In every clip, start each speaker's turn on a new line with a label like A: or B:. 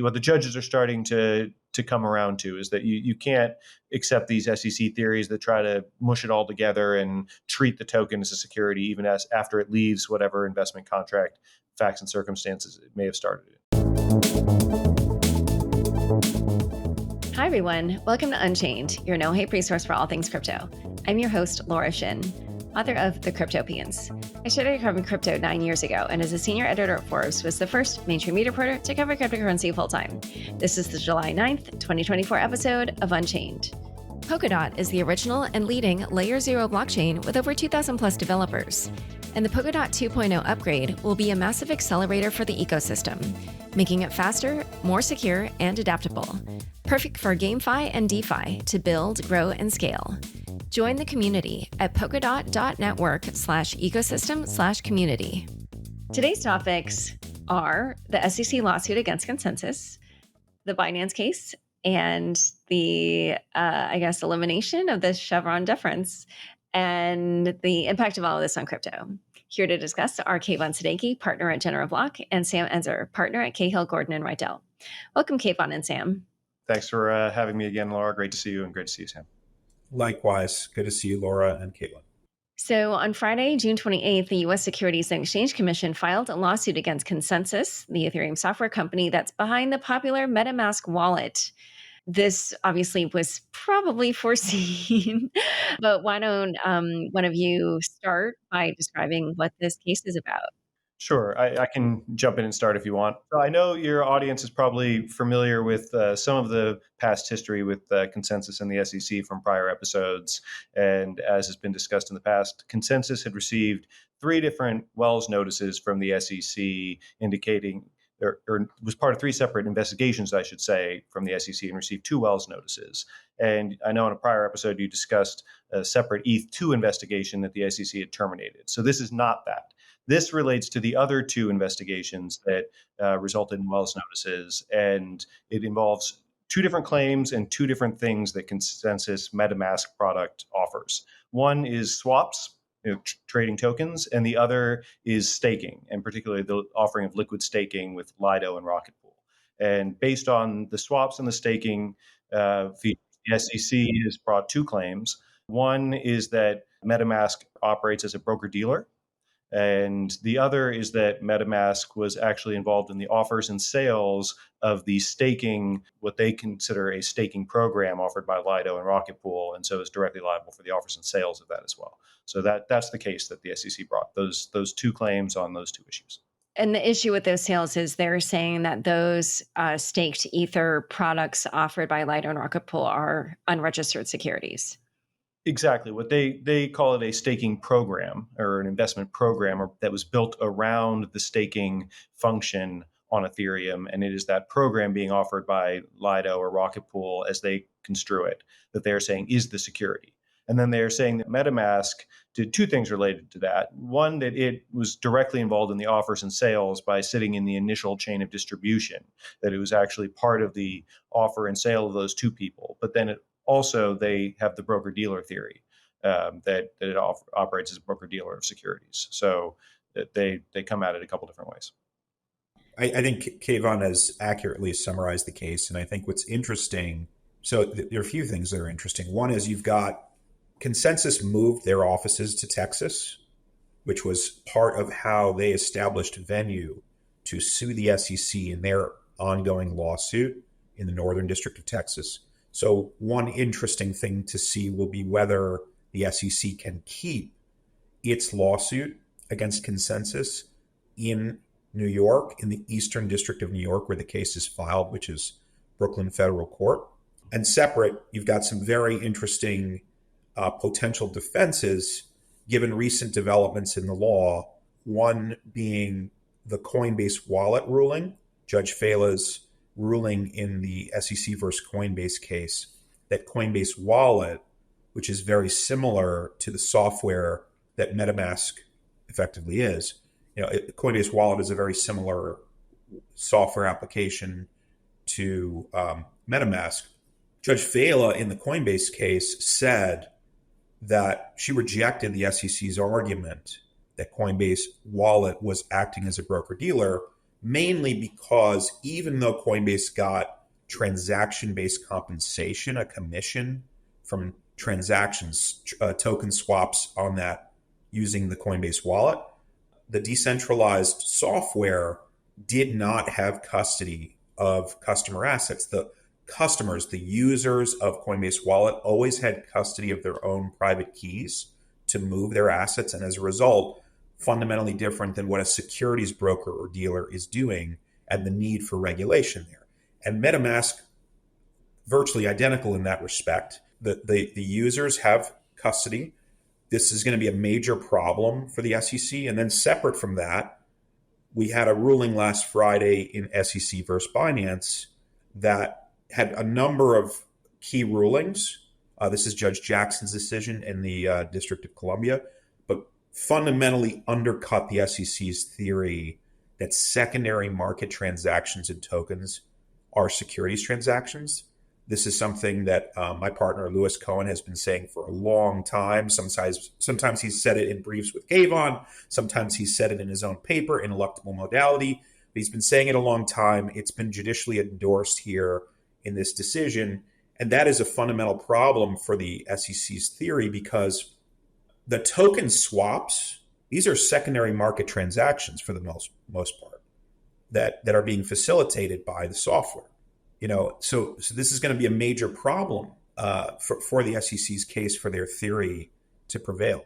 A: what the judges are starting to come around to is that you can't accept these SEC theories that try to mush it all together and treat the token as a security, even as after it leaves whatever investment contract facts and circumstances it may have started in.
B: Hi, everyone. Welcome to Unchained, your no-hate resource for all things crypto. I'm your host, Laura Shin, author of The Cryptopians. I started covering crypto 9 years ago, and as a senior editor at Forbes, was the first mainstream media reporter to cover cryptocurrency full-time. This is the July 9th, 2024 episode of Unchained. Polkadot is the original and leading Layer 0 blockchain with over 2,000 plus developers. And the Polkadot 2.0 upgrade will be a massive accelerator for the ecosystem, making it faster, more secure, and adaptable. Perfect for GameFi and DeFi to build, grow, and scale. Join the community at polkadot.network/ecosystem/community. Today's topics are the SEC lawsuit against Consensys, the Binance case, and the, elimination of the Chevron deference, and the impact of all of this on crypto. Here to discuss are Kayvan Sadeghi, partner at General Block, and Sam Enzer, partner at Cahill, Gordon & Rydell. Welcome, Kayvan and Sam.
A: Thanks for having me again, Laura. Great to see you, and great to see you, Sam.
C: Likewise. Good to see you, Laura and Caitlin.
B: So on Friday, June 28th, the U.S. Securities and Exchange Commission filed a lawsuit against Consensys, the Ethereum software company that's behind the popular MetaMask wallet. This obviously was probably foreseen, but why don't one of you start by describing what this case is about?
A: Sure. I can jump in and start if you want. So I know your audience is probably familiar with some of the past history with Consensys and the SEC from prior episodes. And as has been discussed in the past, Consensys had received 3 different Wells notices from the SEC indicating, or was part of 3 separate investigations, I should say, from the SEC, and received 2 Wells notices. And I know in a prior episode you discussed a separate ETH2 investigation that the SEC had terminated. So this is not that. This relates to the other 2 investigations that resulted in Wells notices, and it involves 2 different claims and 2 different things that Consensys MetaMask product offers. One is swaps, trading tokens, and the other is staking, and particularly the offering of liquid staking with Lido and Rocket Pool. And based on the swaps and the staking features, the SEC has brought 2 claims. One is that MetaMask operates as a broker-dealer, and the other is that MetaMask was actually involved in the offers and sales of the staking, what they consider a staking program offered by Lido and Rocket Pool, and so is directly liable for the offers and sales of that as well. So that's the case that the SEC brought, those 2 claims on those 2 issues.
B: And the issue with those sales is they're saying that those staked Ether products offered by Lido and Rocket Pool are unregistered securities.
A: Exactly. What they call it a staking program or an investment program that was built around the staking function on Ethereum. And it is that program being offered by Lido or Rocket Pool, as they construe it, that they're saying is the security. And then they're saying that MetaMask did 2 things related to that. One, that it was directly involved in the offers and sales by sitting in the initial chain of distribution, that it was actually part of the offer and sale of those 2 people. But then also, they have the broker-dealer theory that it operates as a broker-dealer of securities. So that they come at it a couple different ways.
C: I think Kayvan has accurately summarized the case. And I think what's interesting, so there are a few things that are interesting. One is you've got Consensys moved their offices to Texas, which was part of how they established venue to sue the SEC in their ongoing lawsuit in the Northern District of Texas. So one interesting thing to see will be whether the SEC can keep its lawsuit against Consensys in New York, in the Eastern District of New York, where the case is filed, which is Brooklyn Federal Court. And separate, you've got some very interesting potential defenses given recent developments in the law, one being the Coinbase wallet ruling, Judge Fela's ruling in the SEC versus Coinbase case, that Coinbase wallet, which is very similar to the software that MetaMask effectively is, Coinbase wallet is a very similar software application to MetaMask. Judge Fela in the Coinbase case said that she rejected the SEC's argument that Coinbase wallet was acting as a broker-dealer mainly because even though Coinbase got transaction-based compensation, a commission from transactions, token swaps on that using the Coinbase wallet, the decentralized software did not have custody of customer assets. The customers, the users of Coinbase Wallet always had custody of their own private keys to move their assets. And as a result, fundamentally different than what a securities broker or dealer is doing and the need for regulation there. And MetaMask, virtually identical in that respect. The users have custody. This is going to be a major problem for the SEC. And then separate from that, we had a ruling last Friday in SEC versus Binance that had a number of key rulings. This is Judge Jackson's decision in the District of Columbia, but fundamentally undercut the SEC's theory that secondary market transactions and tokens are securities transactions. This is something that my partner, Lewis Cohen, has been saying for a long time. Sometimes he's said it in briefs with Kayvan. Sometimes he's said it in his own paper, Ineluctable Modality. But he's been saying it a long time. It's been judicially endorsed here in this decision. And that is a fundamental problem for the SEC's theory because the token swaps, these are secondary market transactions for the most part that are being facilitated by the software. So this is going to be a major problem for the SEC's case for their theory to prevail.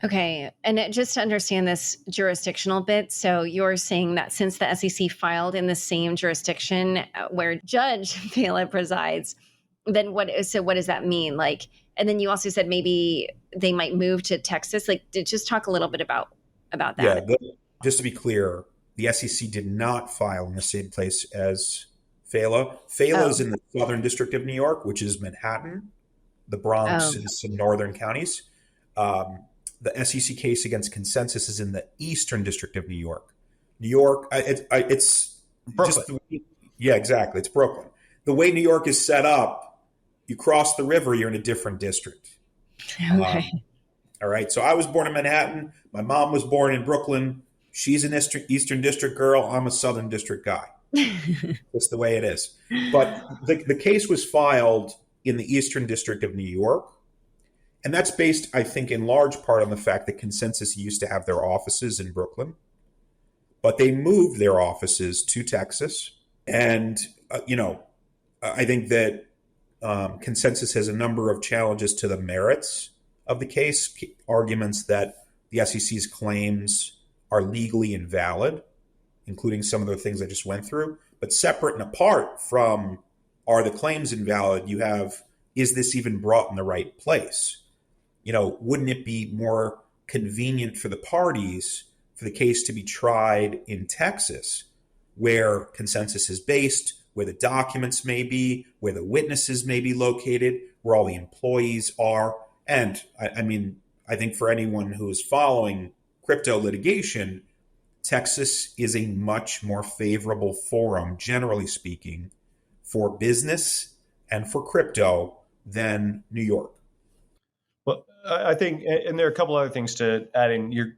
B: Okay. And just to understand this jurisdictional bit, so you're saying that since the SEC filed in the same jurisdiction where Judge Vela presides, then what does that mean? And then you also said maybe they might move to Texas. Just talk a little bit about that.
C: Yeah, just to be clear, the SEC did not file in the same place as Vela. Vela is in the Southern District of New York, which is Manhattan. The Bronx is some northern counties. The SEC case against Consensys is in the Eastern District of New York. New York, it's
A: Brooklyn.
C: Yeah, exactly. It's Brooklyn. The way New York is set up, you cross the river, you're in a different district.
B: Okay.
C: All right. So I was born in Manhattan. My mom was born in Brooklyn. She's an Eastern District girl. I'm a Southern District guy. That's the way it is. But the case was filed in the Eastern District of New York. And that's based, I think, in large part on the fact that Consensys used to have their offices in Brooklyn. But they moved their offices to Texas. And, I think that Consensys has a number of challenges to the merits of the case, arguments that the SEC's claims are legally invalid, including some of the things I just went through. But separate and apart from are the claims invalid, you have, is this even brought in the right place? Wouldn't it be more convenient for the parties for the case to be tried in Texas, where Consensys is based, where the documents may be, where the witnesses may be located, where all the employees are? And I think for anyone who is following crypto litigation, Texas is a much more favorable forum, generally speaking, for business and for crypto than New York.
A: Well, I think, and there are a couple other things to add in. You're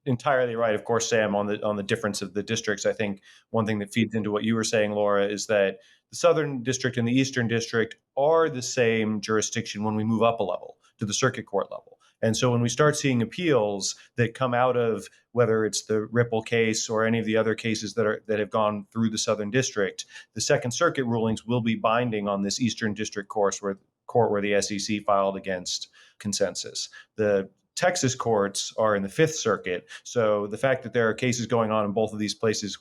A: entirely right, of course, Sam, on the difference of the districts. I think one thing that feeds into what you were saying, Laura, is that the Southern District and the Eastern District are the same jurisdiction when we move up a level to the circuit court level. And so when we start seeing appeals that come out of whether it's the Ripple case or any of the other cases that have gone through the Southern District, the Second Circuit rulings will be binding on this Eastern District court where the SEC filed against Consensys. The Texas courts are in the Fifth Circuit. So the fact that there are cases going on in both of these places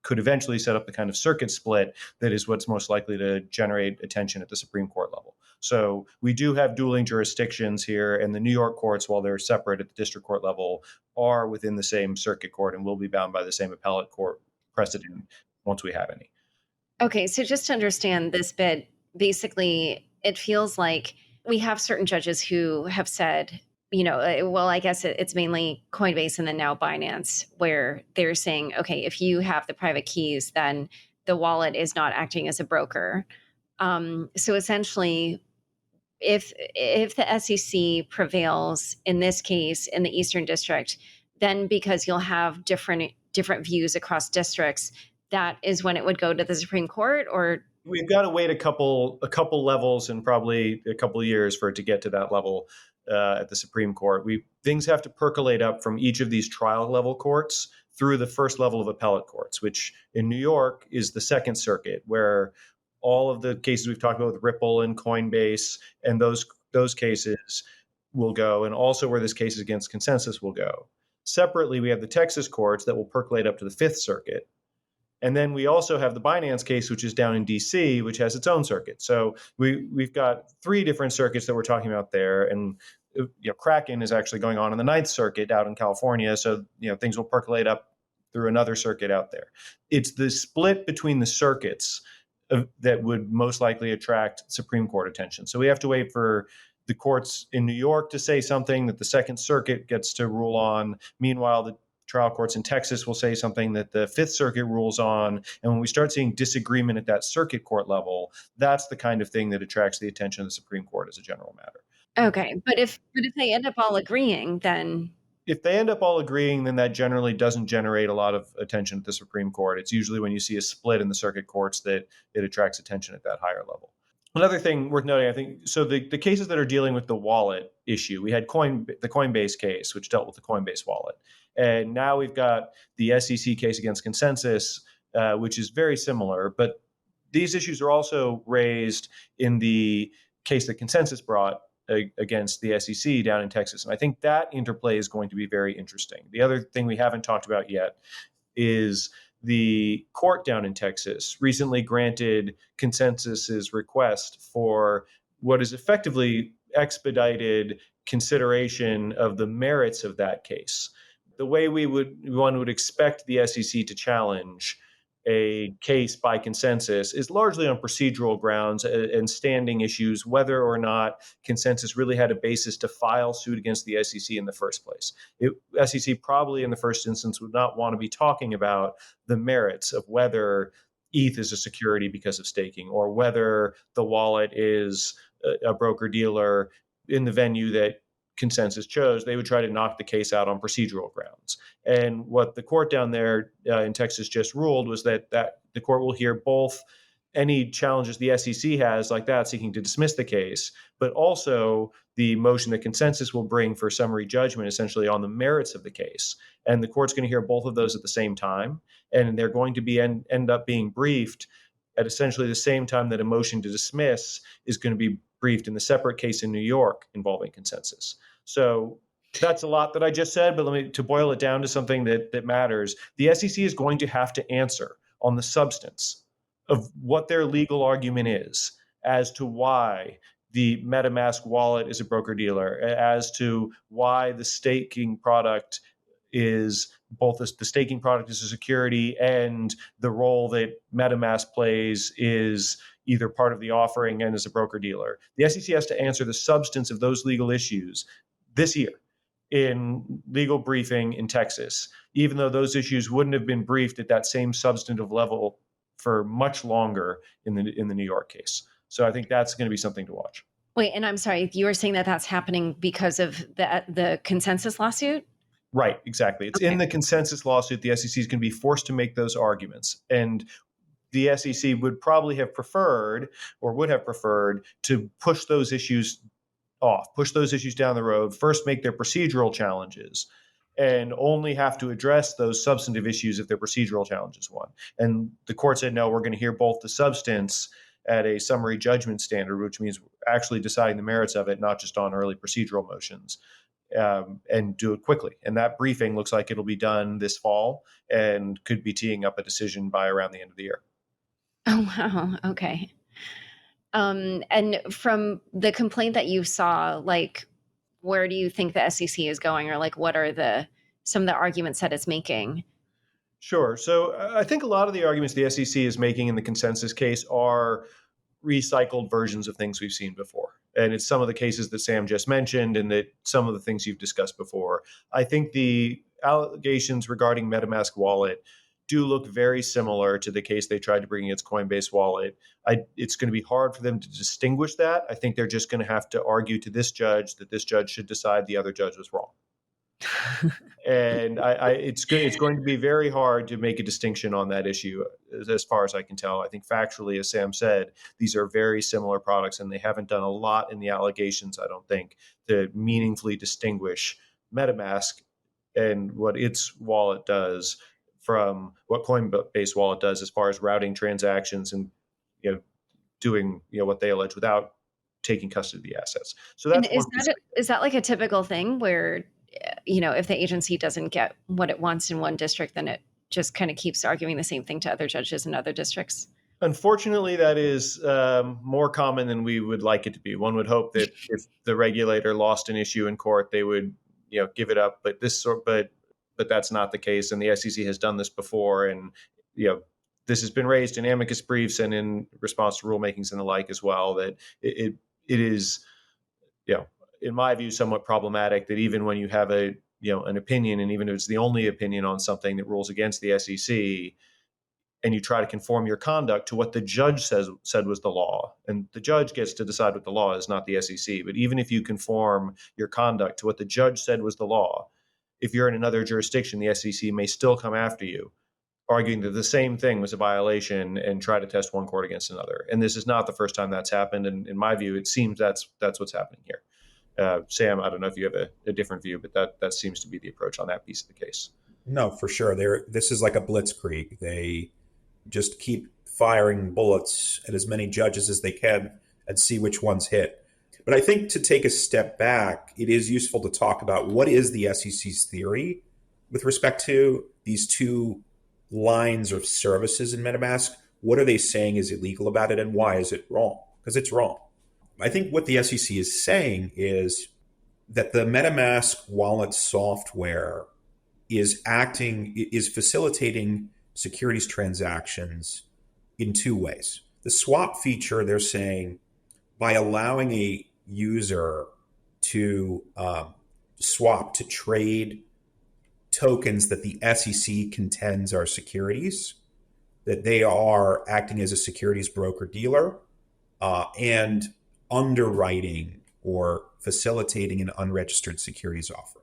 A: could eventually set up the kind of circuit split that is what's most likely to generate attention at the Supreme Court level. So we do have dueling jurisdictions here, and the New York courts, while they're separate at the district court level, are within the same circuit court and will be bound by the same appellate court precedent once we have any.
B: Okay, so just to understand this bit, basically, it feels like we have certain judges who have said, I guess it's mainly Coinbase and then now Binance, where they're saying, okay, if you have the private keys, then the wallet is not acting as a broker. So essentially, if the SEC prevails in this case in the Eastern District, then because you'll have different different views across districts, that is when it would go to the Supreme Court? Or
A: we've got to wait a couple levels and probably a couple of years for it to get to that level at the Supreme Court. Things have to percolate up from each of these trial level courts through the first level of appellate courts, which in New York is the Second Circuit, where all of the cases we've talked about with Ripple and Coinbase and those cases will go, and also where this case against Consensys will go. Separately, we have the Texas courts that will percolate up to the Fifth Circuit. And then we also have the Binance case, which is down in DC, which has its own circuit. So we've got three different circuits that we're talking about there. And Kraken is actually going on in the Ninth Circuit out in California. So things will percolate up through another circuit out there. It's the split between the circuits that would most likely attract Supreme Court attention. So we have to wait for the courts in New York to say something that the Second Circuit gets to rule on. Meanwhile, the trial courts in Texas will say something that the Fifth Circuit rules on. And when we start seeing disagreement at that circuit court level, that's the kind of thing that attracts the attention of the Supreme Court as a general matter.
B: Okay. But if they end up all agreeing, then...
A: If they end up all agreeing, then that generally doesn't generate a lot of attention at the Supreme Court. It's usually when you see a split in the circuit courts that it attracts attention at that higher level. Another thing worth noting, I think, so the cases that are dealing with the wallet issue, we had the Coinbase case, which dealt with the Coinbase wallet. And now we've got the SEC case against Consensys, which is very similar. But these issues are also raised in the case that Consensys brought against the SEC down in Texas. And I think that interplay is going to be very interesting. The other thing we haven't talked about yet is the court down in Texas recently granted Consensys's request for what is effectively expedited consideration of the merits of that case. The way one would expect the SEC to challenge a case by Consensys is largely on procedural grounds and standing issues, whether or not Consensys really had a basis to file suit against the SEC in the first place. SEC probably in the first instance would not want to be talking about the merits of whether ETH is a security because of staking, or whether the wallet is a broker-dealer in the venue that Consensys chose. They would try to knock the case out on procedural grounds. And what the court down there in Texas just ruled was that the court will hear both any challenges the SEC has like that, seeking to dismiss the case, but also the motion that Consensys will bring for summary judgment, essentially on the merits of the case. And the court's going to hear both of those at the same time. And they're going to be end up being briefed at essentially the same time that a motion to dismiss is going to be briefed in the separate case in New York involving Consensys. So that's a lot that I just said, but to boil it down to something that matters, the SEC is going to have to answer on the substance of what their legal argument is as to why the MetaMask wallet is a broker-dealer, as to why the staking product is both the staking product is a security and the role that MetaMask plays is either part of the offering and as a broker-dealer. The SEC has to answer the substance of those legal issues this year in legal briefing in Texas, even though those issues wouldn't have been briefed at that same substantive level for much longer in the New York case. So I think that's going to be something to watch.
B: Wait, and I'm sorry, you were saying that that's happening because of the Consensys lawsuit?
A: Right, exactly. It's in the Consensys lawsuit. The SEC is going to be forced to make those arguments. And the SEC would probably have preferred to push those issues off, push those issues down the road, first make their procedural challenges, and only have to address those substantive issues if their procedural challenges won. And the court said, no, we're going to hear both the substance at a summary judgment standard, which means actually deciding the merits of it, not just on early procedural motions, and do it quickly. And that briefing looks like it'll be done this fall and could be teeing up a decision by around the end of the year.
B: Oh, wow. Okay. And from the complaint that you saw, where do you think the SEC is going, or what are some of the arguments that it's making?
A: Sure. So I think a lot of the arguments the SEC is making in the Consensys case are recycled versions of things we've seen before. And it's some of the cases that Sam just mentioned and that some of the things you've discussed before. I think the allegations regarding MetaMask wallet do look very similar to the case they tried to bring against Coinbase wallet. It's going to be hard for them to distinguish that. I think they're just going to have to argue to this judge that this judge should decide the other judge was wrong. And it's good. It's going to be very hard to make a distinction on that issue, as far as I can tell. I think factually, as Sam said, these are very similar products, and they haven't done a lot in the allegations, I don't think, to meaningfully distinguish MetaMask and what its wallet does from what Coinbase wallet does as far as routing transactions and doing what they allege without taking custody of the assets. So
B: And
A: that's one piece.
B: is that like a typical thing where, if the agency doesn't get what it wants in one district, then it just kind of keeps arguing the same thing to other judges in other districts?
A: Unfortunately, that is more common than we would like it to be. One would hope that if the regulator lost an issue in court, they would, give it up. But but that's not the case, and the SEC has done this before, and this has been raised in amicus briefs and in response to rulemakings and the like as well. That it is, in my view, somewhat problematic that even when you have an opinion, and even if it's the only opinion on something that rules against the SEC, and you try to conform your conduct to what the judge said was the law, and the judge gets to decide what the law is, not the SEC. But even if you conform your conduct to what the judge said was the law, if you're in another jurisdiction, the SEC may still come after you, arguing that the same thing was a violation and try to test one court against another. And this is not the first time that's happened. And in my view, it seems that's what's happening here. Sam, I don't know if you have a different view, but that seems to be the approach on that piece of the case.
C: No, for sure. This is like a blitzkrieg. They just keep firing bullets at as many judges as they can and see which ones hit. But I think to take a step back, it is useful to talk about what is the SEC's theory with respect to these two lines of services in MetaMask. What are they saying is illegal about it, and why is it wrong? Because it's wrong. I think what the SEC is saying is that the MetaMask wallet software is facilitating securities transactions in two ways. The swap feature, they're saying, by allowing a user to swap, to trade tokens that the SEC contends are securities, that they are acting as a securities broker dealer and underwriting or facilitating an unregistered securities offer.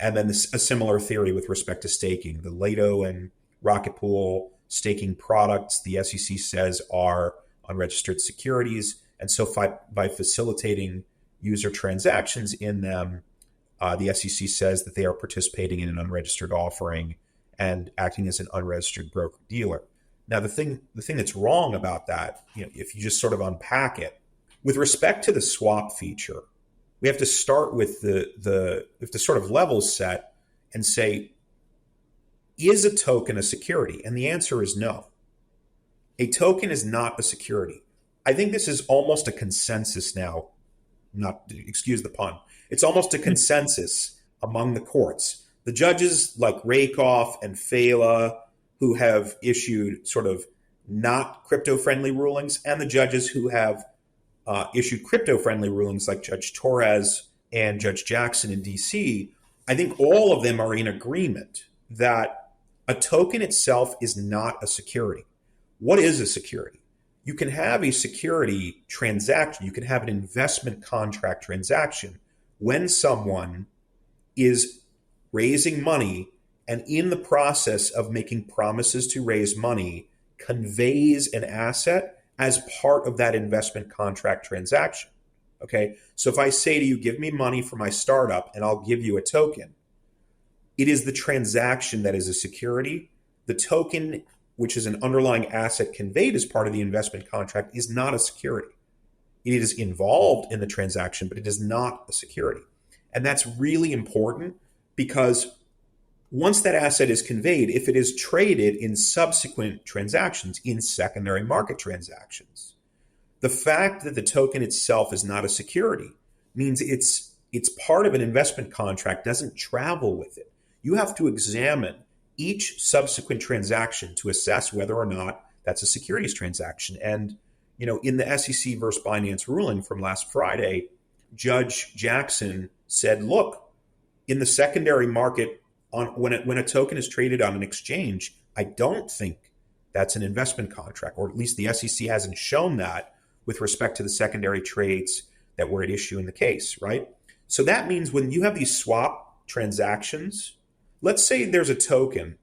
C: And then a similar theory with respect to staking. The Lido and Rocket Pool staking products, the SEC says, are unregistered securities. And so by facilitating user transactions in them, the SEC says that they are participating in an unregistered offering and acting as an unregistered broker dealer. Now, the thing that's wrong about that, if you just sort of unpack it, with respect to the swap feature, we have to start with we have to sort of level set and say, is a token a security? And the answer is no. A token is not a security. I think this is almost a consensus now, excuse the pun. It's almost a consensus among the courts. The judges like Rakoff and Fela, who have issued sort of not crypto-friendly rulings, and the judges who have issued crypto-friendly rulings like Judge Torres and Judge Jackson in DC, I think all of them are in agreement that a token itself is not a security. What is a security? You can have a security transaction. You can have an investment contract transaction when someone is raising money and in the process of making promises to raise money conveys an asset as part of that investment contract transaction. Okay. So if I say to you, give me money for my startup and I'll give you a token, it is the transaction that is a security. The token, which is an underlying asset conveyed as part of the investment contract, is not a security. It is involved in the transaction, but it is not a security. And that's really important because once that asset is conveyed, if it is traded in subsequent transactions, in secondary market transactions, the fact that the token itself is not a security means it's part of an investment contract doesn't travel with it. You have to examine each subsequent transaction to assess whether or not that's a securities transaction. And, in the SEC versus Binance ruling from last Friday, Judge Jackson said, look, in the secondary market, when a token is traded on an exchange, I don't think that's an investment contract, or at least the SEC hasn't shown that with respect to the secondary trades that were at issue in the case, right? So that means when you have these swap transactions. Let's say there's a token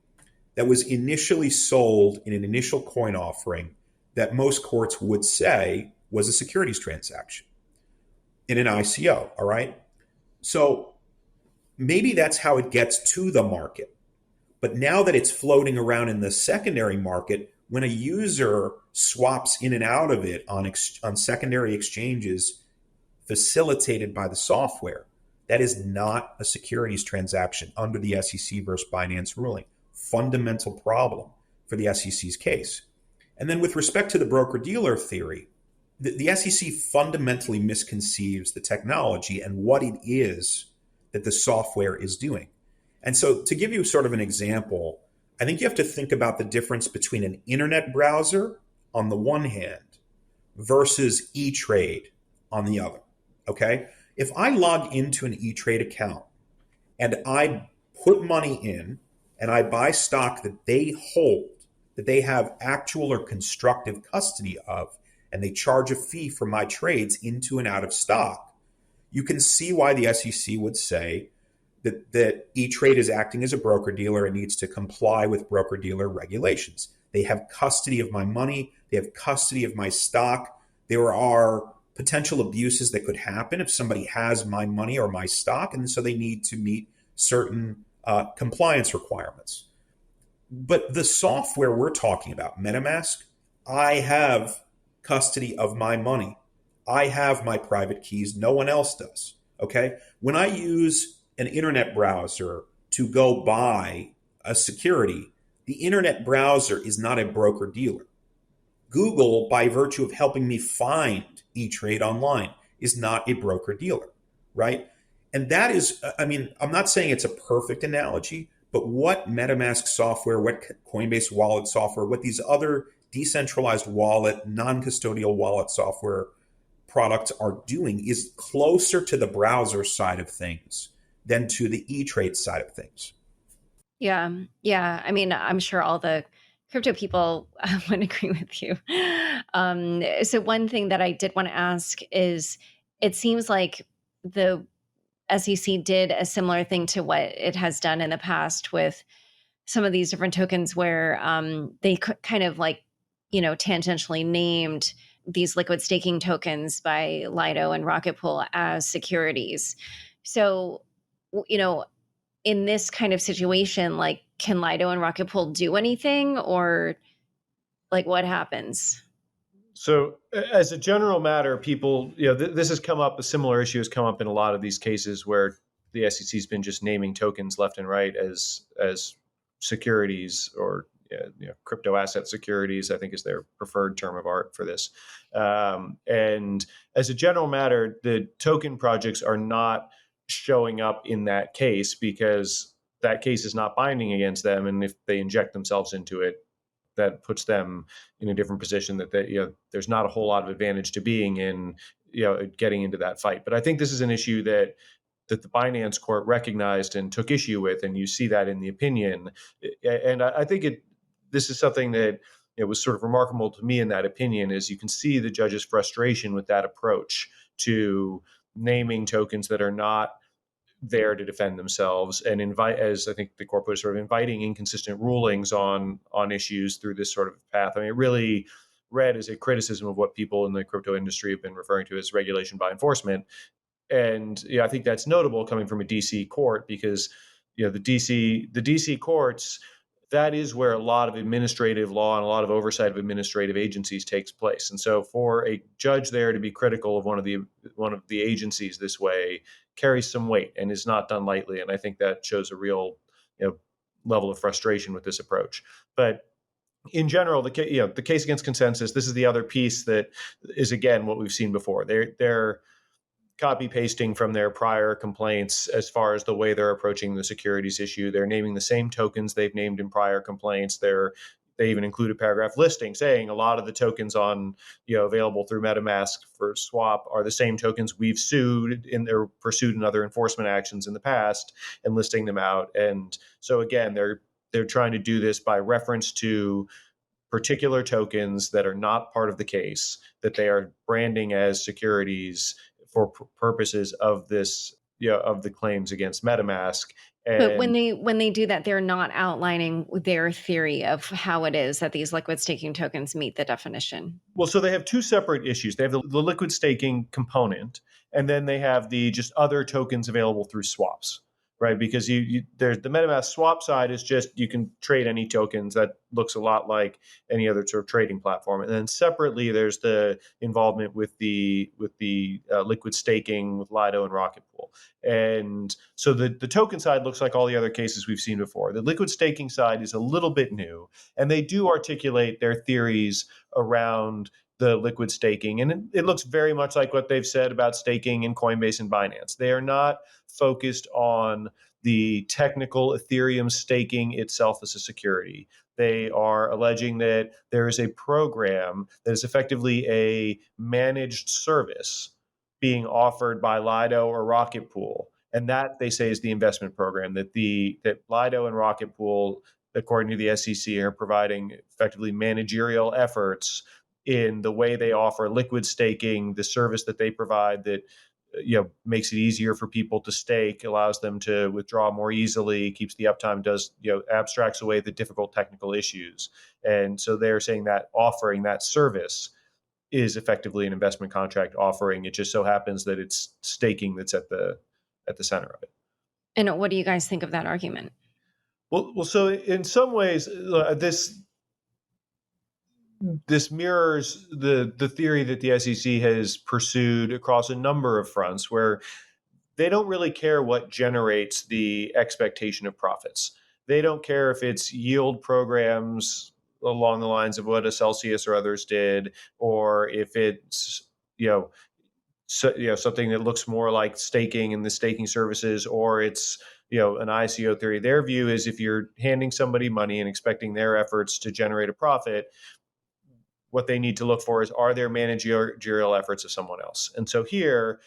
C: that was initially sold in an initial coin offering that most courts would say was a securities transaction in an ICO, all right? So maybe that's how it gets to the market. But now that it's floating around in the secondary market, when a user swaps in and out of it on secondary exchanges facilitated by the software, that is not a securities transaction under the SEC versus Binance ruling. Fundamental problem for the SEC's case. And then with respect to the broker-dealer theory, the SEC fundamentally misconceives the technology and what it is that the software is doing. And so to give you sort of an example, I think you have to think about the difference between an internet browser on the one hand versus E-Trade on the other, okay? If I log into an E-Trade account and I put money in and I buy stock that they hold, that they have actual or constructive custody of, and they charge a fee for my trades into and out of stock, you can see why the SEC would say that E-Trade is acting as a broker-dealer and needs to comply with broker-dealer regulations. They have custody of my money. They have custody of my stock. There are potential abuses that could happen if somebody has my money or my stock, and so they need to meet certain compliance requirements. But the software we're talking about, MetaMask, I have custody of my money. I have my private keys. No one else does. Okay? When I use an internet browser to go buy a security, the internet browser is not a broker-dealer. Google, by virtue of helping me find E-Trade online, is not a broker-dealer, right? And that is, I mean, I'm not saying it's a perfect analogy, but what MetaMask software, what Coinbase wallet software, what these other decentralized wallet, non-custodial wallet software products are doing is closer to the browser side of things than to the E-Trade side of things.
B: Yeah. Yeah. I mean, I'm sure all the crypto people would agree with you. So one thing that I did want to ask is, it seems like the SEC did a similar thing to what it has done in the past with some of these different tokens where they kind of like, tangentially named these liquid staking tokens by Lido and Rocket Pool as securities. So, in this kind of situation, like, can Lido and Rocket Pool do anything, or like what happens?
A: So, as a general matter, people, this has come up, a similar issue has come up in a lot of these cases where the SEC has been just naming tokens left and right as securities, or crypto asset securities, I think is their preferred term of art for this. And as a general matter, the token projects are not showing up in that case because that case is not binding against them. And if they inject themselves into it, that puts them in a different position that there's not a whole lot of advantage to being in, getting into that fight. But I think this is an issue that the Binance court recognized and took issue with, and you see that in the opinion. And I think this is something that was sort of remarkable to me in that opinion, is you can see the judge's frustration with that approach to naming tokens that are not there to defend themselves, and invite, as I think the court was, sort of inviting inconsistent rulings on issues through this sort of path. I mean, it really read as a criticism of what people in the crypto industry have been referring to as regulation by enforcement. And I think that's notable coming from a DC court, because the DC courts, that is where a lot of administrative law and a lot of oversight of administrative agencies takes place. And so for a judge there to be critical of one of the agencies this way carries some weight and is not done lightly. And I think that shows a real level of frustration with this approach. But in general, the case against Consensys, this is the other piece that is, again, what we've seen before. They're copy pasting from their prior complaints as far as the way they're approaching the securities issue. They're naming the same tokens they've named in prior complaints. They even include a paragraph listing saying a lot of the tokens on available through MetaMask for swap are the same tokens we've sued or pursued in other enforcement actions in the past, and listing them out. And so again, they're trying to do this by reference to particular tokens that are not part of the case, that they are branding as securities for purposes of this of the claims against MetaMask.
B: But when they do that, they're not outlining their theory of how it is that these liquid staking tokens meet the definition.
A: Well, so they have two separate issues. They have the liquid staking component, and then they have the just other tokens available through swaps, right? Because there's the MetaMask swap side is just you can trade any tokens. That looks a lot like any other sort of trading platform. And then separately, there's the involvement with the liquid staking with Lido and Rocket Pool. And so the token side looks like all the other cases we've seen before. The liquid staking side is a little bit new, and they do articulate their theories around the liquid staking. And it looks very much like what they've said about staking in Coinbase and Binance. They are not focused on the technical Ethereum staking itself as a security. They are alleging that there is a program that is effectively a managed service being offered by Lido or Rocket Pool. And that, they say, is the investment program, that Lido and Rocket Pool, according to the SEC, are providing effectively managerial efforts in the way they offer liquid staking, the service that they provide that makes it easier for people to stake, allows them to withdraw more easily, keeps the uptime, abstracts away the difficult technical issues. And so they're saying that offering that service is effectively an investment contract offering. It just so happens that it's staking that's at the center of it.
B: And what do you guys think of that argument?
A: Well, so in some ways, this mirrors the theory that the SEC has pursued across a number of fronts, where they don't really care what generates the expectation of profits. They don't care if it's yield programs along the lines of what a Celsius or others did, or if it's something that looks more like staking and the staking services, or it's an ICO theory. Their view is if you're handing somebody money and expecting their efforts to generate a profit, what they need to look for is, are there managerial efforts of someone else? And so here,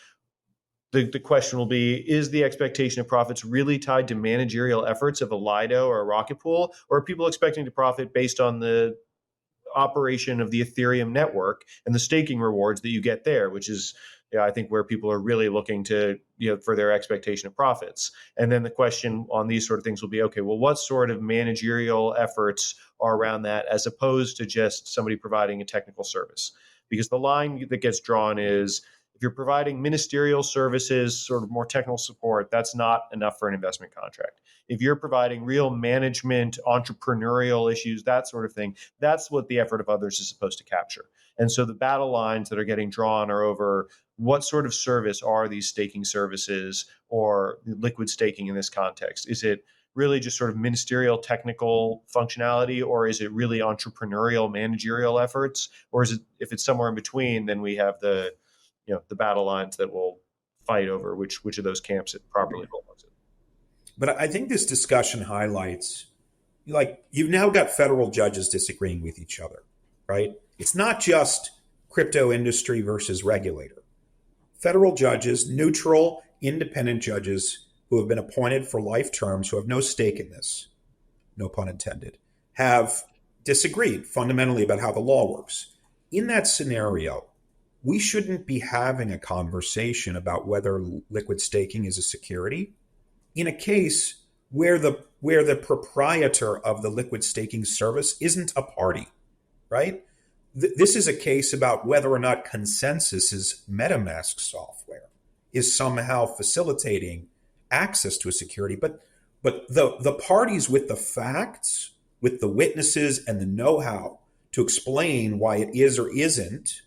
A: the question will be, is the expectation of profits really tied to managerial efforts of a Lido or a Rocket Pool, or are people expecting to profit based on the operation of the Ethereum network and the staking rewards that you get there, which is, I think, where people are really looking to, for their expectation of profits. And then the question on these sort of things will be, okay, well, what sort of managerial efforts are around that, as opposed to just somebody providing a technical service? Because the line that gets drawn is, if you're providing ministerial services, sort of more technical support, that's not enough for an investment contract. If you're providing real management, entrepreneurial issues, that sort of thing, that's what the effort of others is supposed to capture. And so the battle lines that are getting drawn are over what sort of service are these staking services, or liquid staking in this context? Is it really just sort of ministerial technical functionality, or is it really entrepreneurial managerial efforts? Or is it, if it's somewhere in between, then we have the battle lines that will fight over which of those camps it properly belongs in.
C: But I think this discussion highlights, you've now got federal judges disagreeing with each other, right? It's not just crypto industry versus regulator. Federal judges, neutral, independent judges who have been appointed for life terms, who have no stake in this, no pun intended, have disagreed fundamentally about how the law works. In that scenario, we shouldn't be having a conversation about whether liquid staking is a security in a case where the proprietor of the liquid staking service isn't a party, right? This is a case about whether or not Consensys' MetaMask software is somehow facilitating access to a security. But the parties with the facts, with the witnesses and the know-how to explain why it is or isn't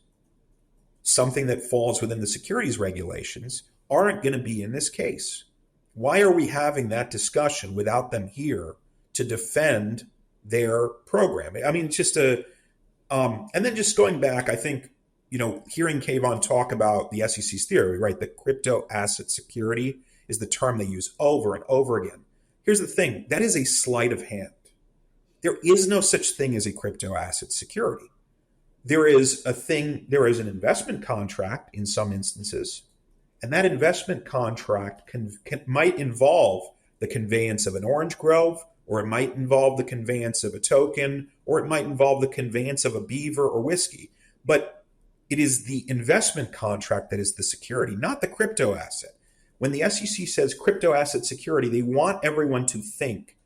C: something that falls within the securities regulations aren't going to be in this case. Why are we having that discussion without them here to defend their program? I mean, it's just and then just going back, I think, hearing Kayvan talk about the SEC's theory, right? The crypto asset security is the term they use over and over again. Here's the thing. That is a sleight of hand. There is no such thing as a crypto asset security. There is an investment contract in some instances, and that investment contract might involve the conveyance of an orange grove, or it might involve the conveyance of a token, or it might involve the conveyance of a beaver or whiskey. But it is the investment contract that is the security, not the crypto asset. when the SEC says crypto asset security, they want everyone to think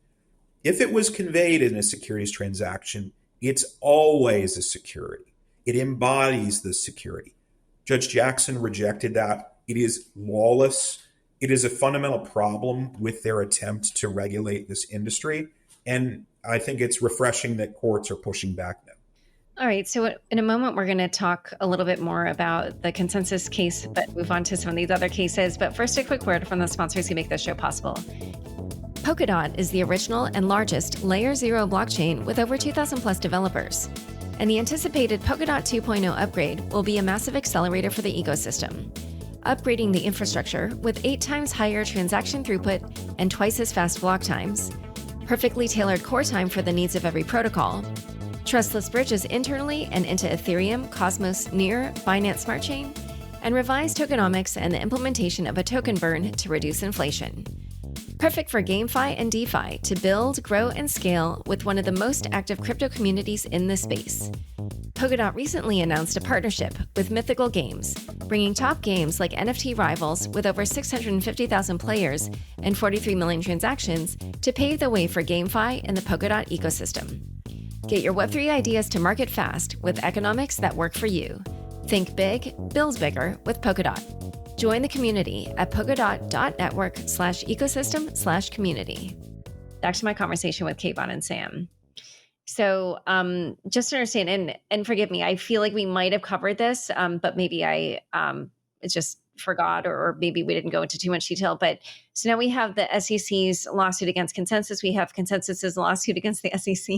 C: if it was conveyed in a securities transaction, it's always a security. It embodies the security. Judge Jackson rejected that. It is lawless. It is a fundamental problem with their attempt to regulate this industry. And I think it's refreshing that courts are pushing back now.
B: All right. So in a moment, we're going to talk a little bit more about the Consensys case, but move on to some of these other cases. But first, a quick word from the sponsors who make this show possible. Polkadot is the original and largest Layer 0 blockchain with over 2,000 plus developers. And the anticipated Polkadot 2.0 upgrade will be a massive accelerator for the ecosystem, upgrading the infrastructure with 8 times higher transaction throughput and twice as fast block times, perfectly tailored core time for the needs of every protocol, trustless bridges internally and into Ethereum, Cosmos, Near, Binance Smart Chain, and revised tokenomics and the implementation of a token burn to reduce inflation. Perfect for GameFi and DeFi to build, grow, and scale with one of the most active crypto communities in the space. Polkadot recently announced a partnership with Mythical Games, bringing top games like NFT Rivals with over 650,000 players and 43 million transactions to pave the way for GameFi and the Polkadot ecosystem. Get your Web3 ideas to market fast with economics that work for you. Think big, build bigger with Polkadot. Join the community at polkadot.network/ecosystem/community. Back to my conversation with Kayvan and Sam. So just to understand, and forgive me, I feel like we might have covered this, but maybe I just forgot, or maybe we didn't go into too much detail. But so now we have the SEC's lawsuit against Consensys. We have Consensys's lawsuit against the SEC.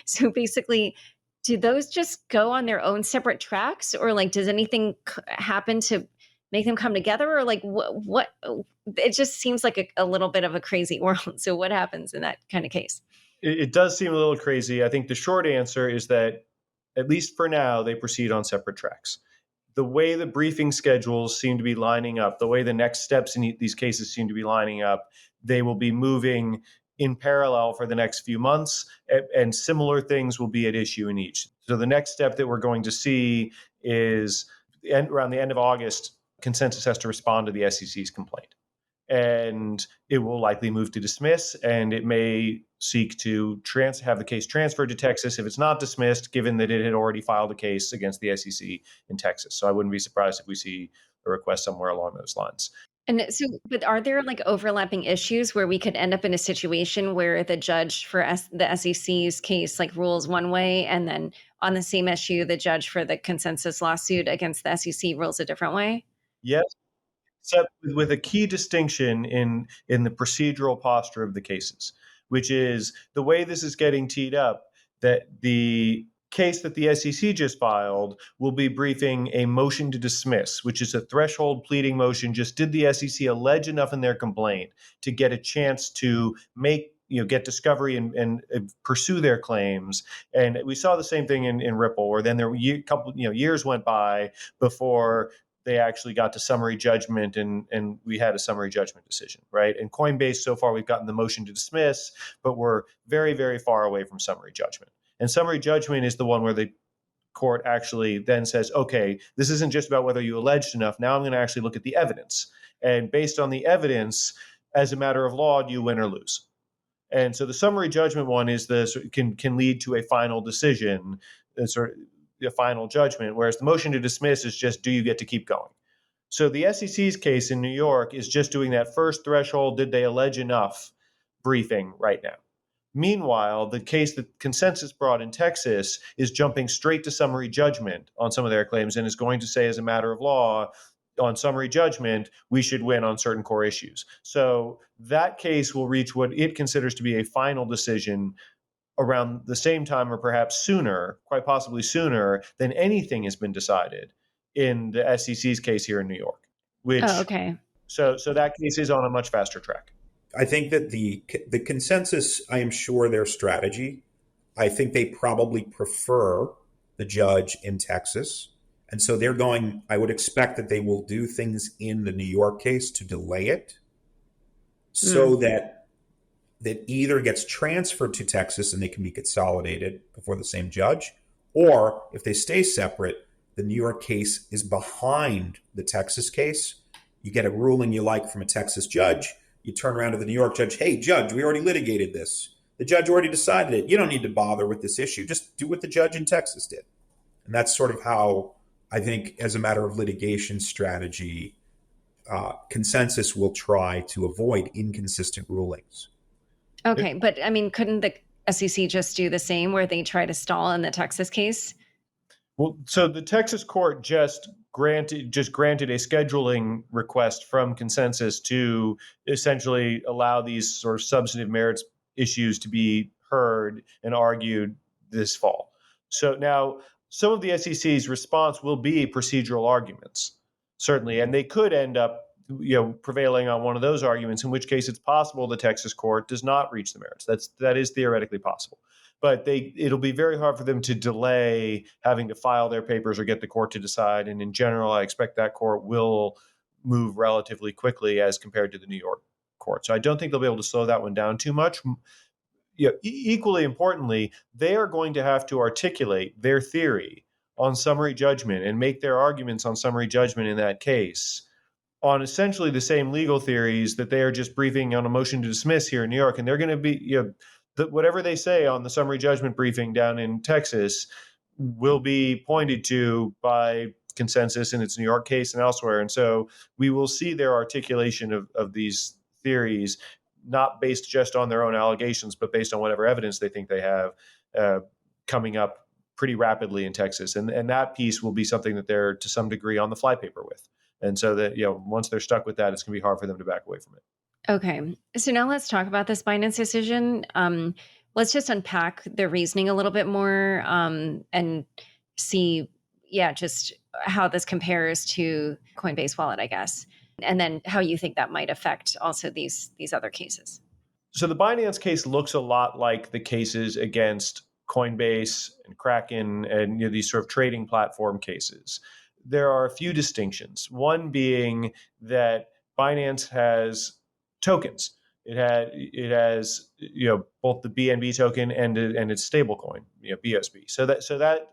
B: So basically, do those just go on their own separate tracks, or like does anything happen to make them come together, or like what it just seems like a little bit of a crazy world. So what happens in that kind of case?
A: It does seem a little crazy. I think the short answer is that, at least for now, they proceed on separate tracks. The way the briefing schedules seem to be lining up, the way the next steps in these cases seem to be lining up, they will be moving in parallel for the next few months, and similar things will be at issue in each. So the next step that we're going to see is around the end of August, Consensys has to respond to the SEC's complaint. And it will likely move to dismiss, and it may seek to have the case transferred to Texas if it's not dismissed, given that it had already filed a case against the SEC in Texas. So I wouldn't be surprised if we see a request somewhere along those lines.
B: And so, but are there like overlapping issues where we could end up in a situation where the judge for the SEC's case like rules one way, and then on the same issue, the judge for the Consensys lawsuit against the SEC rules a different way?
A: Yes, except with a key distinction in the procedural posture of the cases, which is the way this is getting teed up, that the case that the SEC just filed will be briefing a motion to dismiss, which is a threshold pleading motion. Just did the SEC allege enough in their complaint to get a chance to get discovery and pursue their claims? And we saw the same thing in Ripple, where then a couple years went by before they actually got to summary judgment, and we had a summary judgment decision, right? In Coinbase, so far, we've gotten the motion to dismiss, but we're very, very far away from summary judgment. And summary judgment is the one where the court actually then says, okay, this isn't just about whether you alleged enough. Now I'm going to actually look at the evidence. And based on the evidence, as a matter of law, do you win or lose? And so the summary judgment one is can lead to a final decision, sort of a final judgment, whereas the motion to dismiss is just, do you get to keep going? So the SEC's case in New York is just doing that first threshold, did they allege enough briefing right now. Meanwhile, the case that Consensys brought in Texas is jumping straight to summary judgment on some of their claims, and is going to say, as a matter of law, on summary judgment, we should win on certain core issues. So that case will reach what it considers to be a final decision around the same time, or perhaps sooner, quite possibly sooner, than anything has been decided in the SEC's case here in New York.
B: Okay.
A: So that case is on a much faster track.
C: I think that the Consensys, I am sure their strategy, I think they probably prefer the judge in Texas. And so I would expect that they will do things in the New York case to delay it so that either gets transferred to Texas and they can be consolidated before the same judge, or if they stay separate, the New York case is behind the Texas case, You get a ruling you like from a Texas judge. You turn around to the New York judge. Hey, judge, we already litigated this. The judge already decided it. You don't need to bother with this issue. Just do what the judge in Texas did. And that's sort of how I think, as a matter of litigation strategy, Consensys will try to avoid inconsistent rulings.
B: Okay, but I mean, couldn't the SEC just do the same where they try to stall in the Texas case?
A: Well, so the Texas court just granted a scheduling request from Consensys to essentially allow these sort of substantive merits issues to be heard and argued this fall. So now some of the SEC's response will be procedural arguments, certainly, and they could end up prevailing on one of those arguments, in which case it's possible the Texas court does not reach the merits. That is theoretically possible. But it'll be very hard for them to delay having to file their papers or get the court to decide. And in general, I expect that court will move relatively quickly as compared to the New York court. So I don't think they'll be able to slow that one down too much. Equally importantly, they are going to have to articulate their theory on summary judgment and make their arguments on summary judgment in that case on essentially the same legal theories that they are just briefing on a motion to dismiss here in New York. And they're going to be, whatever they say on the summary judgment briefing down in Texas will be pointed to by Consensys in its New York case and elsewhere. And so we will see their articulation of these theories, not based just on their own allegations, but based on whatever evidence they think they have coming up pretty rapidly in Texas. And that piece will be something that they're to some degree on the flypaper with. And so that, once they're stuck with that, it's going to be hard for them to back away from it.
B: Okay. So now let's talk about this Binance decision. Let's just unpack the reasoning a little bit more and see, just how this compares to Coinbase Wallet, I guess, and then how you think that might affect also these other cases.
A: So the Binance case looks a lot like the cases against Coinbase and Kraken and these sort of trading platform cases. There are a few distinctions. One being that Binance has tokens. It has both the BNB token and its stablecoin, BSB. So that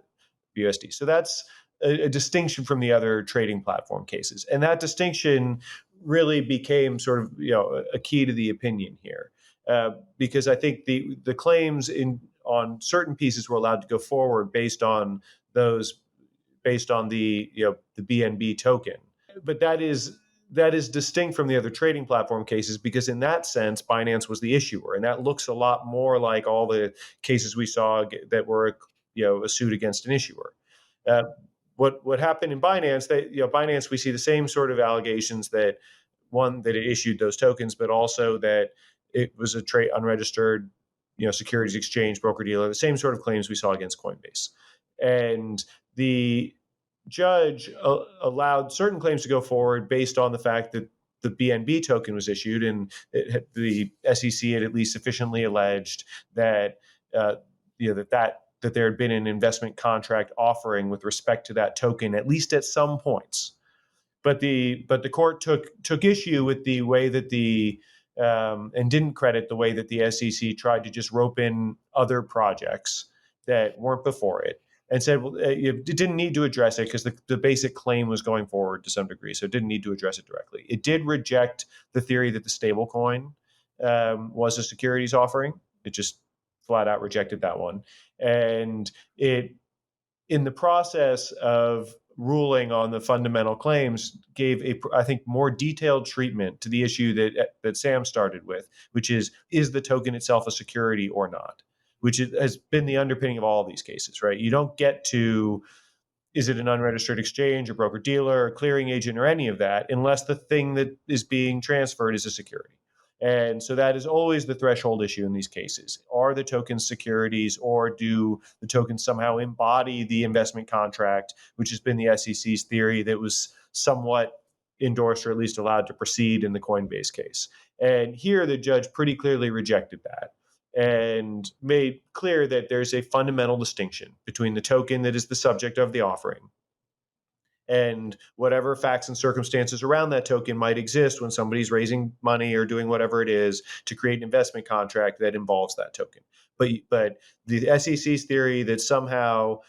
A: BUSD. So that's a distinction from the other trading platform cases, and that distinction really became sort of a key to the opinion here, because I think the claims on certain pieces were allowed to go forward based on the BNB token, but that is distinct from the other trading platform cases, because in that sense, Binance was the issuer. And that looks a lot more like all the cases we saw that were, a suit against an issuer. What happened in Binance, Binance, we see the same sort of allegations that it issued those tokens, but also that it was a unregistered, securities exchange, broker dealer, the same sort of claims we saw against Coinbase. And the judge allowed certain claims to go forward based on the fact that the BNB token was issued, and the SEC had at least sufficiently alleged that that there had been an investment contract offering with respect to that token, at least at some points. But the court took issue with the way that and didn't credit the way that the SEC tried to just rope in other projects that weren't before it, and said, well, it didn't need to address it because the basic claim was going forward to some degree, so it didn't need to address it directly. It did reject the theory that the stablecoin was a securities offering. It just flat out rejected that one. And it, in the process of ruling on the fundamental claims, gave I think more detailed treatment to the issue that Sam started with, which is the token itself a security or not? Which has been the underpinning of all of these cases, right? You don't get to, is it an unregistered exchange or broker dealer or clearing agent or any of that, unless the thing that is being transferred is a security. And so that is always the threshold issue in these cases. Are the tokens securities, or do the tokens somehow embody the investment contract, which has been the SEC's theory that was somewhat endorsed or at least allowed to proceed in the Coinbase case. And here the judge pretty clearly rejected that and made clear that there's a fundamental distinction between the token that is the subject of the offering and whatever facts and circumstances around that token might exist when somebody's raising money or doing whatever it is to create an investment contract that involves that token. But the SEC's theory that somehow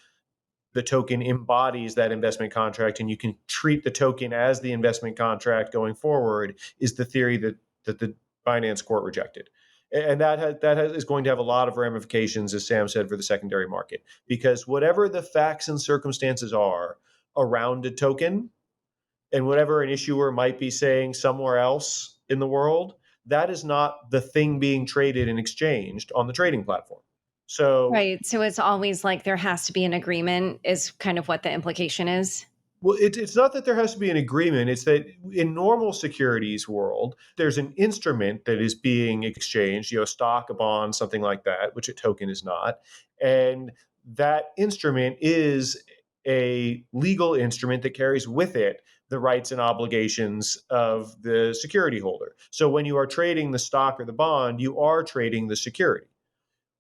A: the token embodies that investment contract and you can treat the token as the investment contract going forward is the theory that the Binance court rejected. And is going to have a lot of ramifications, as Sam said, for the secondary market, because whatever the facts and circumstances are around a token and whatever an issuer might be saying somewhere else in the world, that is not the thing being traded and exchanged on the trading platform. So,
B: right. So it's always like there has to be an agreement is kind of what the implication is.
A: well, it's not that there has to be an agreement. It's that in normal securities world, there's an instrument that is being exchanged, a stock, a bond, something like that, which a token is not. And that instrument is a legal instrument that carries with it the rights and obligations of the security holder. So when you are trading the stock or the bond, you are trading the security.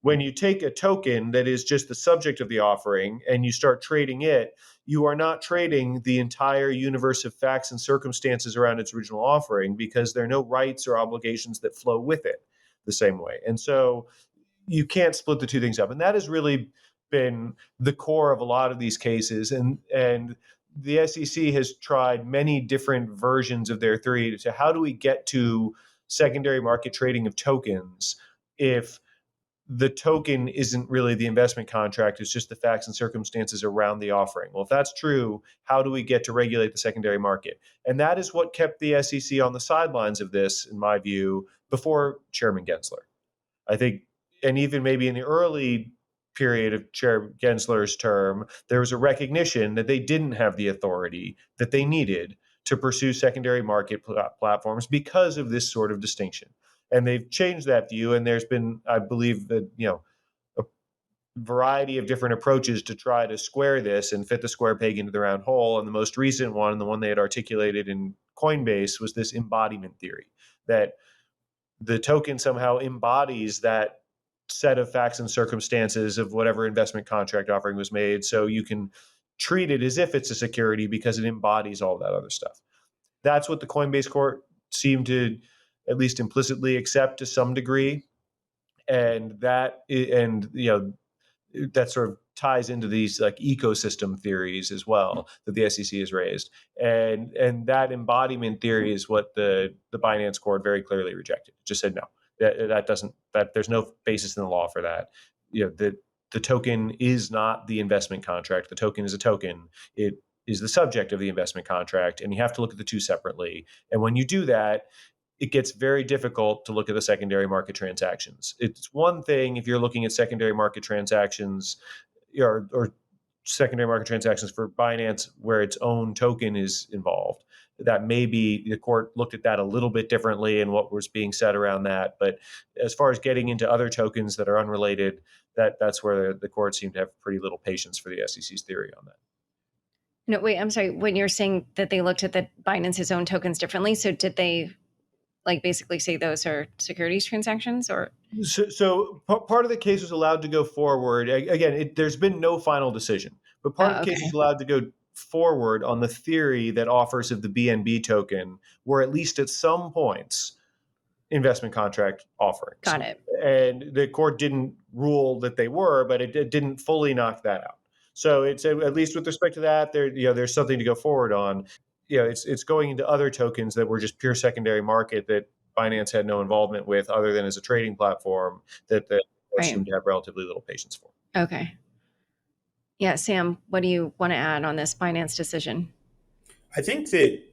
A: When you take a token that is just the subject of the offering and you start trading it, you are not trading the entire universe of facts and circumstances around its original offering because there are no rights or obligations that flow with it the same way. And so you can't split the two things up. And that has really been the core of a lot of these cases. And the SEC has tried many different versions of their theory to how do we get to secondary market trading of tokens if the token isn't really the investment contract, it's just the facts and circumstances around the offering. Well, if that's true, how do we get to regulate the secondary market? And that is what kept the SEC on the sidelines of this, in my view, before Chairman Gensler. I think, and even maybe in the early period of Chair Gensler's term, there was a recognition that they didn't have the authority that they needed to pursue secondary market platforms because of this sort of distinction. And they've changed that view. And there's been, I believe, that a variety of different approaches to try to square this and fit the square peg into the round hole. And the most recent one, the one they had articulated in Coinbase, was this embodiment theory, that the token somehow embodies that set of facts and circumstances of whatever investment contract offering was made. So you can treat it as if it's a security because it embodies all that other stuff. That's what the Coinbase court seemed to at least implicitly accept to some degree. And that sort of ties into these like ecosystem theories as well that the SEC has raised. And that embodiment theory is what the Binance court very clearly rejected. It just said no, that there's no basis in the law for that. The token is not the investment contract. The token is a token. It is the subject of the investment contract, and you have to look at the two separately. And when you do that, it gets very difficult to look at the secondary market transactions. It's one thing if you're looking at secondary market transactions or secondary market transactions for Binance where its own token is involved. That maybe the court looked at that a little bit differently and what was being said around that. But as far as getting into other tokens that are unrelated, that's where the court seemed to have pretty little patience for the SEC's theory on that.
B: No, wait, I'm sorry. When you're saying that they looked at the Binance's own tokens differently, so did they basically say those are securities transactions or?
A: So part of the case was allowed to go forward. Again, there's been no final decision, but part of the case was allowed to go forward on the theory that offers of the BNB token were at least at some points investment contract offerings.
B: Got it.
A: And the court didn't rule that they were, but it didn't fully knock that out. So it's at least with respect to that, there's something to go forward on. It's going into other tokens that were just pure secondary market that Binance had no involvement with other than as a trading platform that seemed to have relatively little patience for.
B: Okay. Yeah, Sam, what do you want to add on this Binance decision?
C: I think that,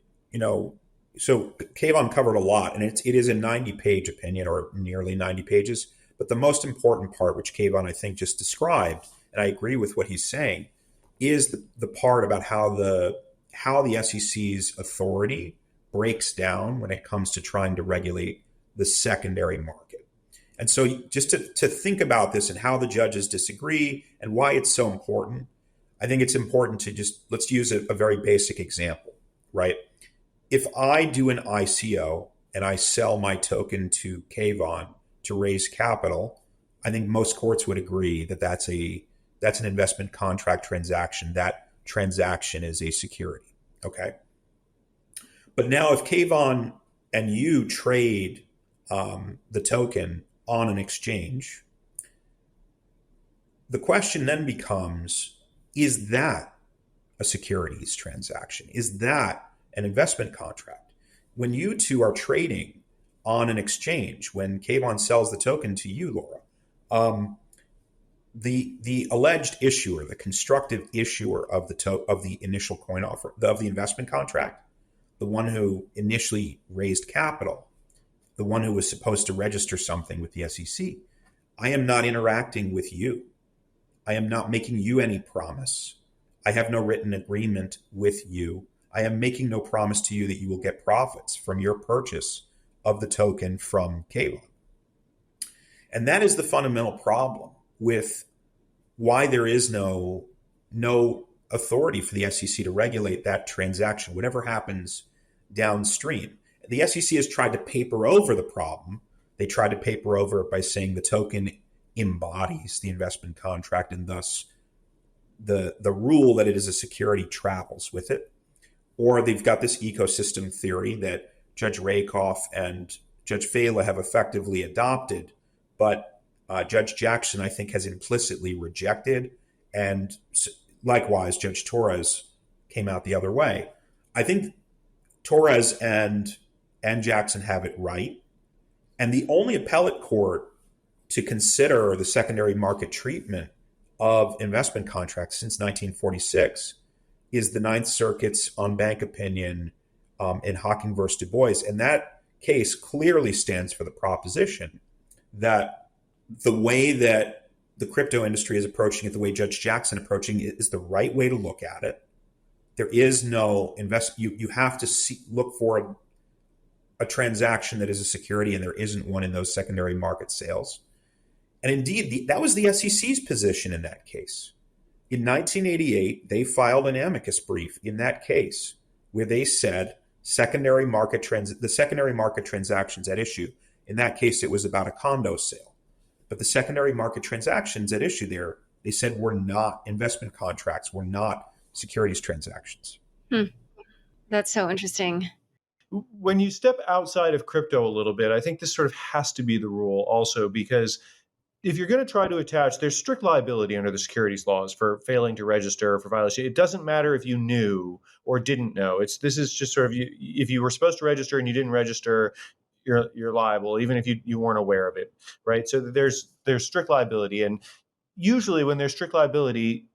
C: so Kayvan covered a lot, and it is a 90-page opinion or nearly 90 pages. But the most important part, which Kayvan, I think, just described, and I agree with what he's saying, is the part about how the SEC's authority breaks down when it comes to trying to regulate the secondary market. And so just to think about this and how the judges disagree and why it's so important, I think it's important to let's use a very basic example, right? If I do an ICO and I sell my token to Kayvan to raise capital, I think most courts would agree that that's an investment contract transaction. That transaction is a security. Okay. But now if Kayvan and you trade the token on an exchange, the question then becomes, is that a securities transaction? Is that an investment contract? When you two are trading on an exchange, when Kayvan sells the token to you, Laura, the alleged issuer, the constructive issuer of the initial coin offer, of the investment contract, the one who initially raised capital, the one who was supposed to register something with the SEC, I am not interacting with you. I am not making you any promise. I have no written agreement with you. I am making no promise to you that you will get profits from your purchase of the token from Kayvan. And that is the fundamental problem with why there is no authority for the SEC to regulate that transaction, whatever happens downstream. The SEC has tried to paper over the problem. They tried to paper over it by saying the token embodies the investment contract, and thus the rule that it is a security travels with it. Or they've got this ecosystem theory that Judge Rakoff and Judge Fela have effectively adopted, but Judge Jackson, I think, has implicitly rejected. And likewise, Judge Torres came out the other way. I think Torres and Jackson have it right. And the only appellate court to consider the secondary market treatment of investment contracts since 1946 is the Ninth Circuit's en banc opinion in Hawking versus Du Bois. And that case clearly stands for the proposition that the way that the crypto industry is approaching it, the way Judge Jackson approaching it, is the right way to look at it. There is no you have to look for a transaction that is a security, and there isn't one in those secondary market sales. And indeed, that was the SEC's position in that case. In 1988, they filed an amicus brief in that case where they said the secondary market transactions at issue. In that case, it was about a condo sale. But the secondary market transactions at issue there, they said, were not investment contracts, were not securities transactions.
B: That's so interesting.
A: When you step outside of crypto a little bit, I think this sort of has to be the rule also, because if you're going to try to attach, there's strict liability under the securities laws for failing to register, for violation. It doesn't matter if you knew or didn't know. This is just sort of, if you were supposed to register and you didn't register, you're liable, even if you weren't aware of it, right? So there's strict liability, and usually when there's strict liability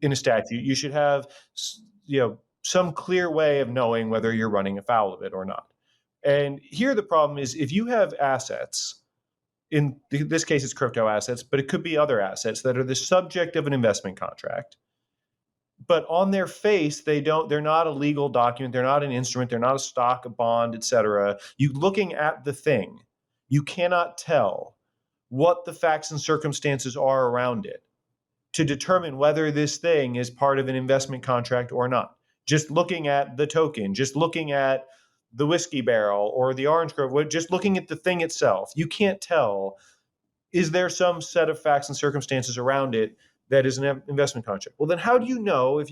A: in a statute, you should have some clear way of knowing whether you're running afoul of it or not. And here the problem is, if you have assets, in this case it's crypto assets, but it could be other assets that are the subject of an investment contract, but on their face they're not a legal document, they're not an instrument, they're not a stock, a bond, etc. You looking at the thing, you cannot tell what the facts and circumstances are around it to determine whether this thing is part of an investment contract or not. Just looking at the token, just looking at the whiskey barrel or the orange grove, just looking at the thing itself, you can't tell, is there some set of facts and circumstances around it that is an investment contract? Well, then how do you know if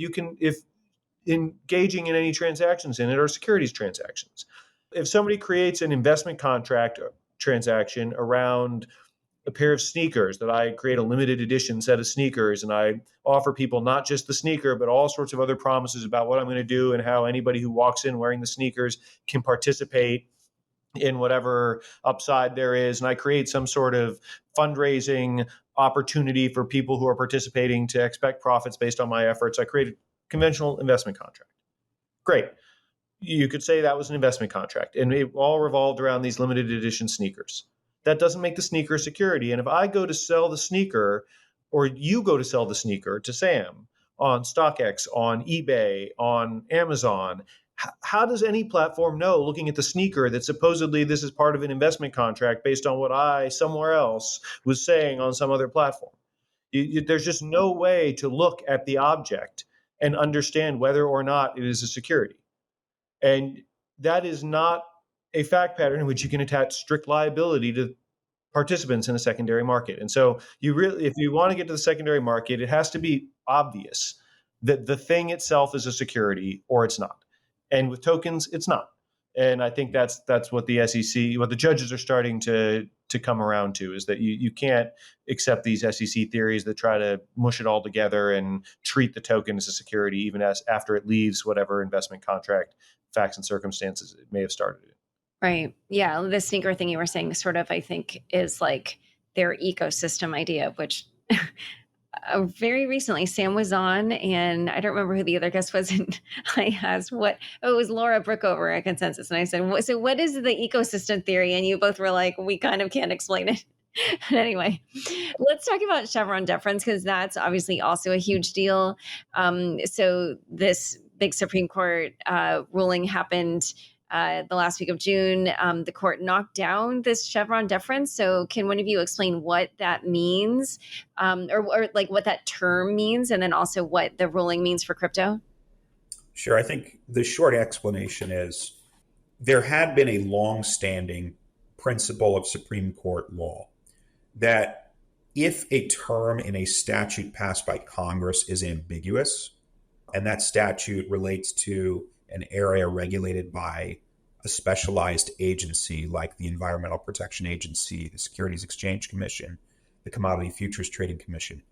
A: engaging in any transactions in it are securities transactions? If somebody creates an investment contract transaction around a pair of sneakers, that I create a limited edition set of sneakers and I offer people not just the sneaker, but all sorts of other promises about what I'm going to do and how anybody who walks in wearing the sneakers can participate in whatever upside there is. And I create some sort of fundraising opportunity for people who are participating to expect profits based on my efforts. I create a conventional investment contract. Great. You could say that was an investment contract, and it all revolved around these limited edition sneakers. That doesn't make the sneaker a security. And if I go to sell the sneaker, or you go to sell the sneaker to Sam on StockX, on eBay, on Amazon, how does any platform know, looking at the sneaker, that supposedly this is part of an investment contract based on what I somewhere else was saying on some other platform? There's just no way to look at the object and understand whether or not it is a security. And that is not a fact pattern in which you can attach strict liability to participants in a secondary market. And so if you want to get to the secondary market, it has to be obvious that the thing itself is a security or it's not. And with tokens, it's not. And I think that's what the SEC, what the judges are starting to come around to, is that you can't accept these SEC theories that try to mush it all together and treat the token as a security, even as after it leaves whatever investment contract facts and circumstances it may have started in.
B: Right. Yeah. The sneaker thing you were saying sort of, I think, is like their ecosystem idea, which very recently Sam was on, and I don't remember who the other guest was. And I asked it was Laura Brookover at Consensys. And I said, so what is the ecosystem theory? And you both were like, we kind of can't explain it. Anyway, let's talk about Chevron deference, because that's obviously also a huge deal. So this big Supreme Court ruling happened the last week of June. The court knocked down this Chevron deference. So can one of you explain what that means, or like what that term means, and then also what the ruling means for crypto?
C: Sure. I think the short explanation is there had been a long-standing principle of Supreme Court law that if a term in a statute passed by Congress is ambiguous, and that statute relates to an area regulated by a specialized agency like the Environmental Protection Agency, the Securities Exchange Commission, the Commodity Futures Trading Commission,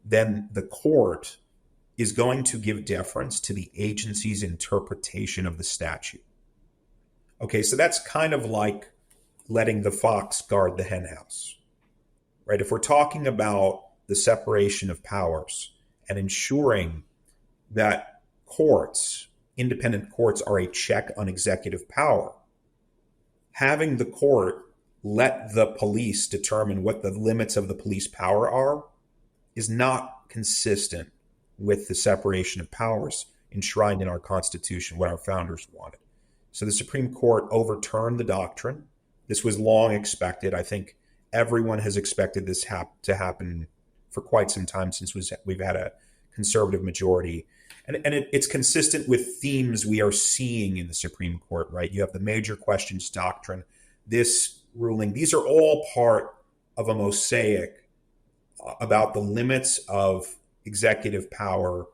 C: then the court is going to give deference to the agency's interpretation of the statute. Okay, so that's kind of like letting the fox guard the henhouse, right? If we're talking about the separation of powers and ensuring that courts, independent courts, are a check on executive power, having the court let the police determine what the limits of the police power are is not consistent with the separation of powers enshrined in our Constitution, what our founders wanted. So the Supreme Court overturned the doctrine. This was long expected. I think everyone has expected this to happen for quite some time since we've had a conservative majority. And it's consistent with themes we are seeing in the Supreme Court, right? You have the major questions doctrine, this ruling. These are all part of a mosaic about the limits of executive power,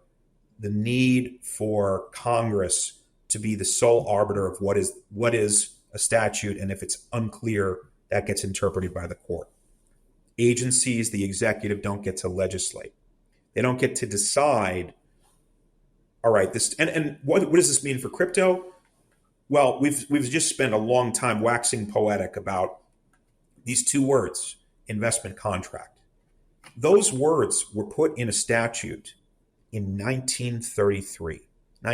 C: the need for Congress to be the sole arbiter of what is a statute, and if it's unclear, that gets interpreted by the court. Agencies, the executive, don't get to legislate. They don't get to decide, all right, this and what does this mean for crypto? Well, we've just spent a long time waxing poetic about these two words, investment contract. Those words were put in a statute in 1933 and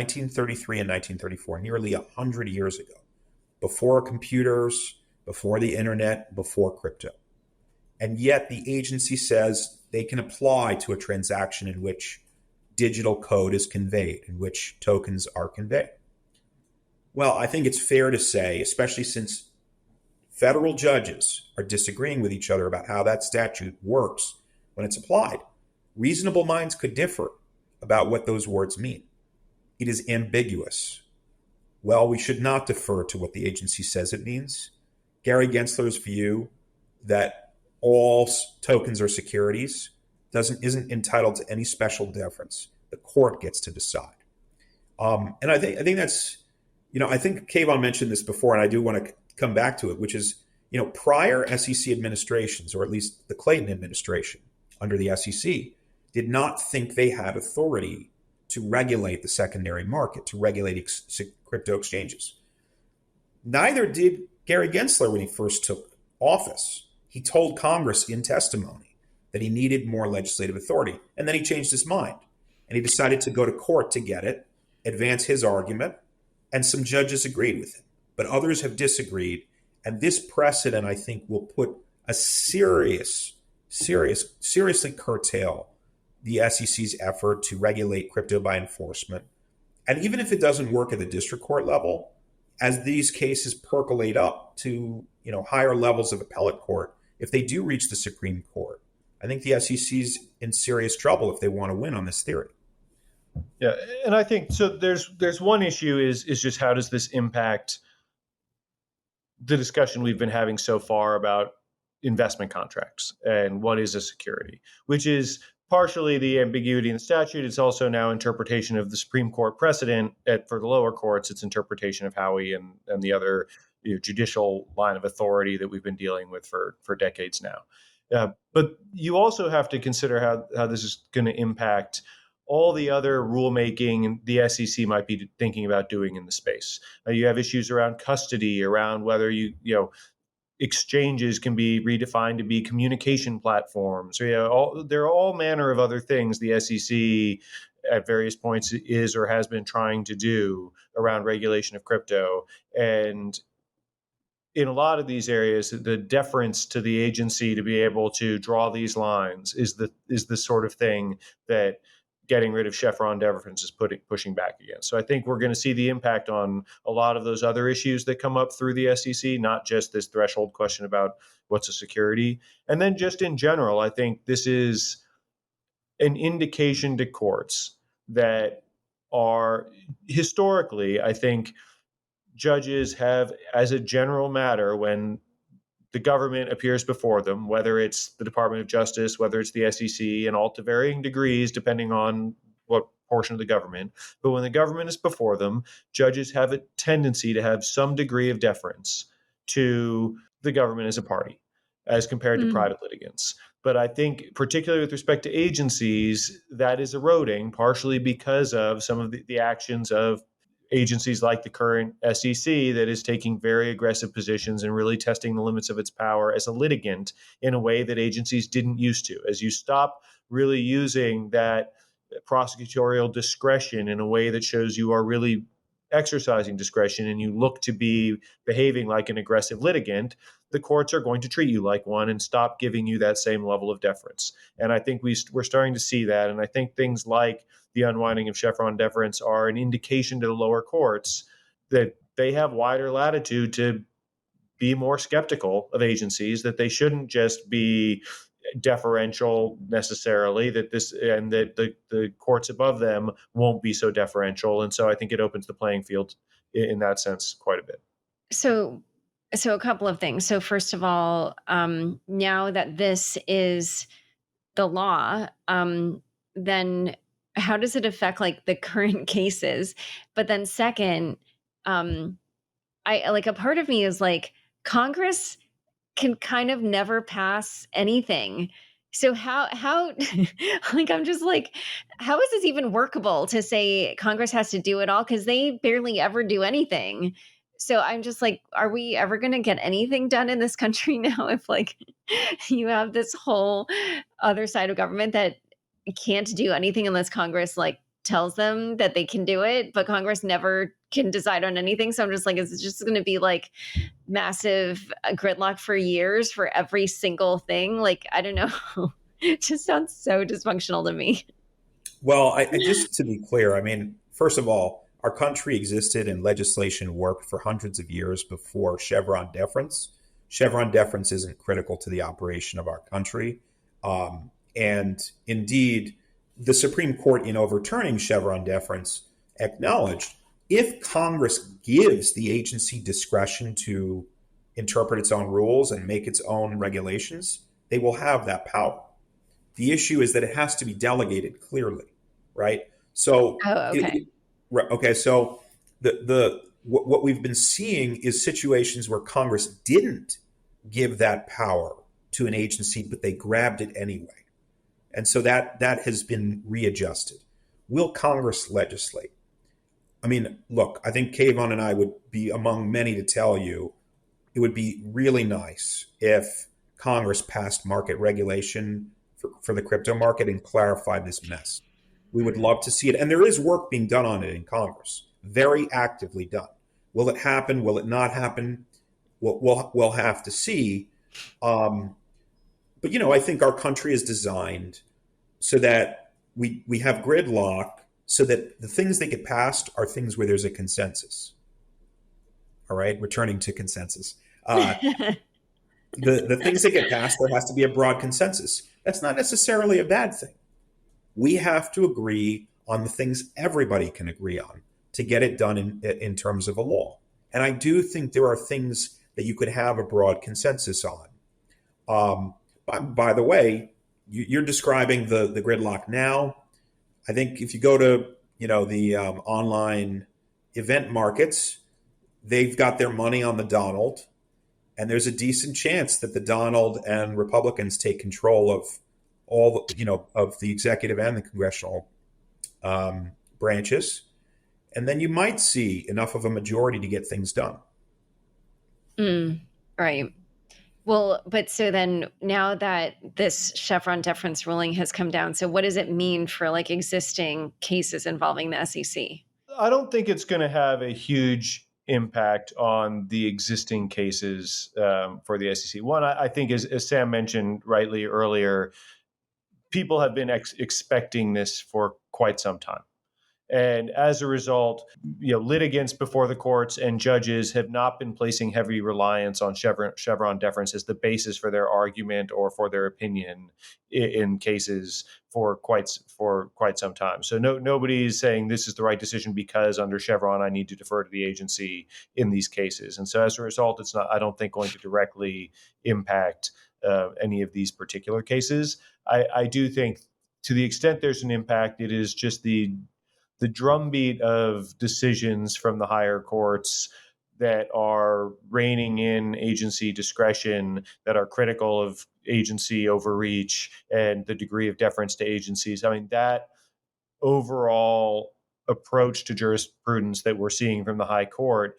C: 1934, nearly 100 years ago, before computers, before the internet, before crypto. And yet the agency says they can apply to a transaction in which digital code is conveyed, in which tokens are conveyed. Well, I think it's fair to say, especially since federal judges are disagreeing with each other about how that statute works when it's applied, reasonable minds could differ about what those words mean. It is ambiguous. Well, we should not defer to what the agency says it means. Gary Gensler's view that all tokens are securities isn't entitled to any special deference. The court gets to decide. And I think that's, I think Kayvan mentioned this before, and I do want to come back to it, which is, prior SEC administrations, or at least the Clayton administration under the SEC, did not think they had authority to regulate the secondary market, to regulate crypto exchanges. Neither did Gary Gensler when he first took office. He told Congress in testimony that he needed more legislative authority, and then he changed his mind, and he decided to go to court to get it, advance his argument, and some judges agreed with him, but others have disagreed. And this precedent, I think, will put a seriously curtail the SEC's effort to regulate crypto by enforcement. And even if it doesn't work at the district court level, as these cases percolate up to higher levels of appellate court, if they do reach the Supreme Court, I think the SEC's in serious trouble if they want to win on this theory.
A: Yeah, and I think so. There's one issue is just how does this impact the discussion we've been having so far about investment contracts and what is a security, which is partially the ambiguity in the statute. It's also now interpretation of the Supreme Court precedent. For the lower courts, it's interpretation of Howey and the other judicial line of authority that we've been dealing with for decades now. But you also have to consider how this is going to impact all the other rulemaking the SEC might be thinking about doing in the space. You have issues around custody, around whether exchanges can be redefined to be communication platforms. There are all manner of other things the SEC at various points is or has been trying to do around regulation of crypto. And in a lot of these areas, the deference to the agency to be able to draw these lines is the sort of thing that getting rid of Chevron deference is pushing back against. So I think we're going to see the impact on a lot of those other issues that come up through the SEC, not just this threshold question about what's a security. And then just in general, I think this is an indication to courts that are historically, I think, judges have, as a general matter, when the government appears before them, whether it's the Department of Justice, whether it's the SEC, and all to varying degrees, depending on what portion of the government. But when the government is before them, judges have a tendency to have some degree of deference to the government as a party as compared to private litigants. But I think, particularly with respect to agencies, that is eroding, partially because of some of the actions of agencies like the current SEC that is taking very aggressive positions and really testing the limits of its power as a litigant in a way that agencies didn't used to. As you stop really using that prosecutorial discretion in a way that shows you are really exercising discretion and you look to be behaving like an aggressive litigant, the courts are going to treat you like one and stop giving you that same level of deference. And I think we're starting to see that. And I think things like the unwinding of Chevron deference are an indication to the lower courts that they have wider latitude to be more skeptical of agencies, that they shouldn't just be deferential necessarily, that the courts above them won't be so deferential. And so I think it opens the playing field in that sense quite a bit.
B: So a couple of things. So first of all, now that this is the law, then how does it affect like the current cases? But then second, I like a part of me is like Congress can kind of never pass anything. So how like I'm just like, how is this even workable to say Congress has to do it all? Because they barely ever do anything. So I'm just like, are we ever going to get anything done in this country now if like you have this whole other side of government that can't do anything unless Congress like tells them that they can do it, but Congress never can decide on anything. So I'm just like, is it just going to be like massive gridlock for years for every single thing? Like, I don't know. It just sounds so dysfunctional to me.
C: Well, I just to be clear, I mean, first of all, our country existed and legislation worked for hundreds of years before Chevron deference. Chevron deference isn't critical to the operation of our country. And indeed, the Supreme Court, in overturning Chevron deference, acknowledged if Congress gives the agency discretion to interpret its own rules and make its own regulations, they will have that power. The issue is that it has to be delegated clearly, right? So, so what we've been seeing is situations where Congress didn't give that power to an agency, but they grabbed it anyway. And so that has been readjusted. Will Congress legislate? I mean, look, I think Kayvan and I would be among many to tell you it would be really nice if Congress passed market regulation for the crypto market and clarified this mess. We would love to see it. And there is work being done on it in Congress, very actively done. Will it happen? Will it not happen? We'll have to see. But, I think our country is designed so that we have gridlock so that the things that get passed are things where there's a consensus. All right, returning to consensus. The things that get passed, there has to be a broad consensus. That's not necessarily a bad thing. We have to agree on the things everybody can agree on to get it done in terms of a law. And I do think there are things that you could have a broad consensus on. By the way, you're describing the gridlock now. I think if you go to the online event markets, they've got their money on the Donald, and there's a decent chance that the Donald and Republicans take control of all of the executive and the congressional branches, and then you might see enough of a majority to get things done.
B: Right. Well, but so then now that this Chevron deference ruling has come down, so what does it mean for like existing cases involving the SEC?
A: I don't think it's going to have a huge impact on the existing cases for the SEC. One, I think, as Sam mentioned rightly earlier, people have been expecting this for quite some time. And as a result, litigants before the courts and judges have not been placing heavy reliance on Chevron deference as the basis for their argument or for their opinion in cases for quite some time. So nobody's saying this is the right decision because under Chevron I need to defer to the agency in these cases. And so as a result, it's not, I don't think, going to directly impact any of these particular cases. I do think to the extent there's an impact, it is just the drumbeat of decisions from the higher courts that are reining in agency discretion, that are critical of agency overreach and the degree of deference to agencies. I mean, that overall approach to jurisprudence that we're seeing from the high court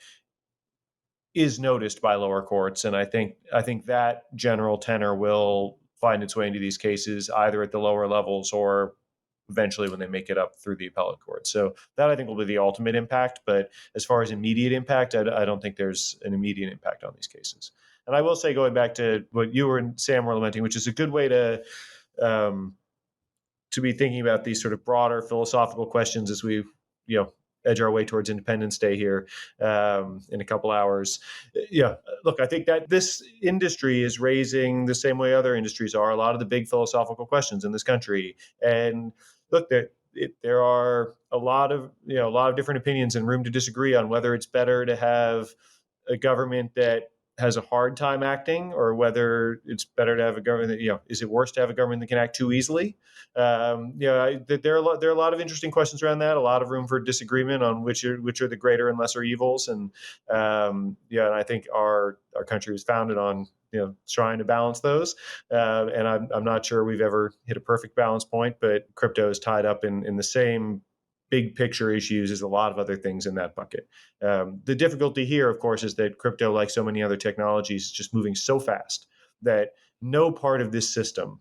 A: is noticed by lower courts. And I think that general tenor will find its way into these cases, either at the lower levels or eventually when they make it up through the appellate court. So that, I think, will be the ultimate impact. But as far as immediate impact, I don't think there's an immediate impact on these cases. And I will say, going back to what you and Sam were lamenting, which is a good way to be thinking about these sort of broader philosophical questions as we, edge our way towards Independence Day here in a couple hours. Yeah, look, I think that this industry is raising, the same way other industries are, a lot of the big philosophical questions in this country. And look, there are a lot of different opinions and room to disagree on whether it's better to have a government that has a hard time acting, or whether it's better to have a government that, is it worse to have a government that can act too easily? There are a lot of interesting questions around that, a lot of room for disagreement on which are the greater and lesser evils. And and I think our country was founded on trying to balance those. And I'm not sure we've ever hit a perfect balance point, but crypto is tied up in the same big picture issues as a lot of other things in that bucket. The difficulty here, of course, is that crypto, like so many other technologies, is just moving so fast that no part of this system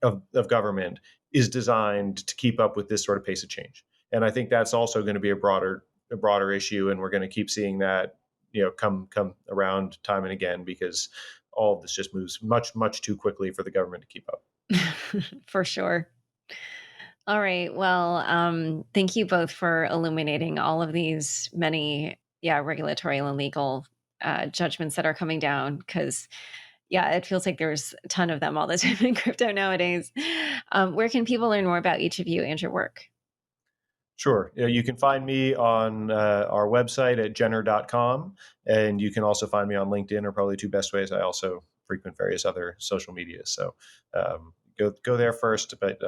A: of government is designed to keep up with this sort of pace of change. And I think that's also going to be a broader issue, and we're going to keep seeing that come around time and again, because all of this just moves much, much too quickly for the government to keep up.
B: For sure. All right. Well, thank you both for illuminating all of these many, regulatory and legal judgments that are coming down, because, it feels like there's a ton of them all the time in crypto nowadays. Where can people learn more about each of you and your work?
A: Sure. You can find me on our website at jenner.com, and you can also find me on LinkedIn, are probably two best ways. I also frequent various other social medias. So go there first, but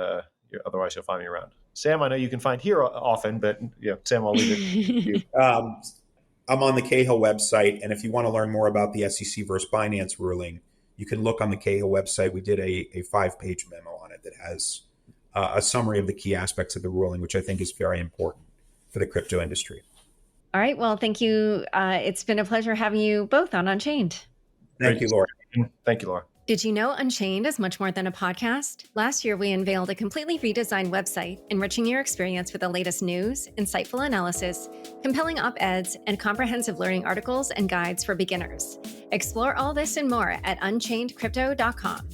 A: otherwise you'll find me around. Sam, I know you can find here often, but Sam, I'll leave it to you.
C: I'm on the Cahill website, and if you want to learn more about the SEC versus Binance ruling, you can look on the Cahill website. We did a 5-page memo on it that has a summary of the key aspects of the ruling, which I think is very important for the crypto industry.
B: All right. Well, thank you. It's been a pleasure having you both on Unchained.
C: Thank you, Laura.
A: Thank you, Laura.
B: Did you know Unchained is much more than a podcast? Last year, we unveiled a completely redesigned website, enriching your experience with the latest news, insightful analysis, compelling op-eds, and comprehensive learning articles and guides for beginners. Explore all this and more at unchainedcrypto.com.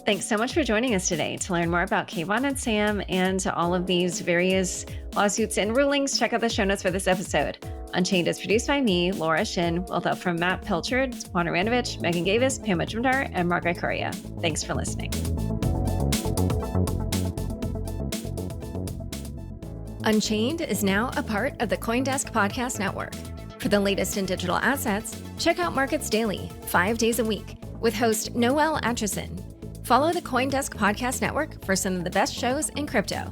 B: Thanks so much for joining us today. To learn more about Kayvan and Sam and all of these various lawsuits and rulings, check out the show notes for this episode. Unchained is produced by me, Laura Shin, with help from Matt Pilchard, Juan Aranovich, Megan Gavis, Pam Majumdar, and Mark Ikoria. Thanks for listening. Unchained is now a part of the CoinDesk Podcast Network. For the latest in digital assets, check out Markets Daily, 5 days a week, with host Noel Atchison. Follow the CoinDesk Podcast Network for some of the best shows in crypto.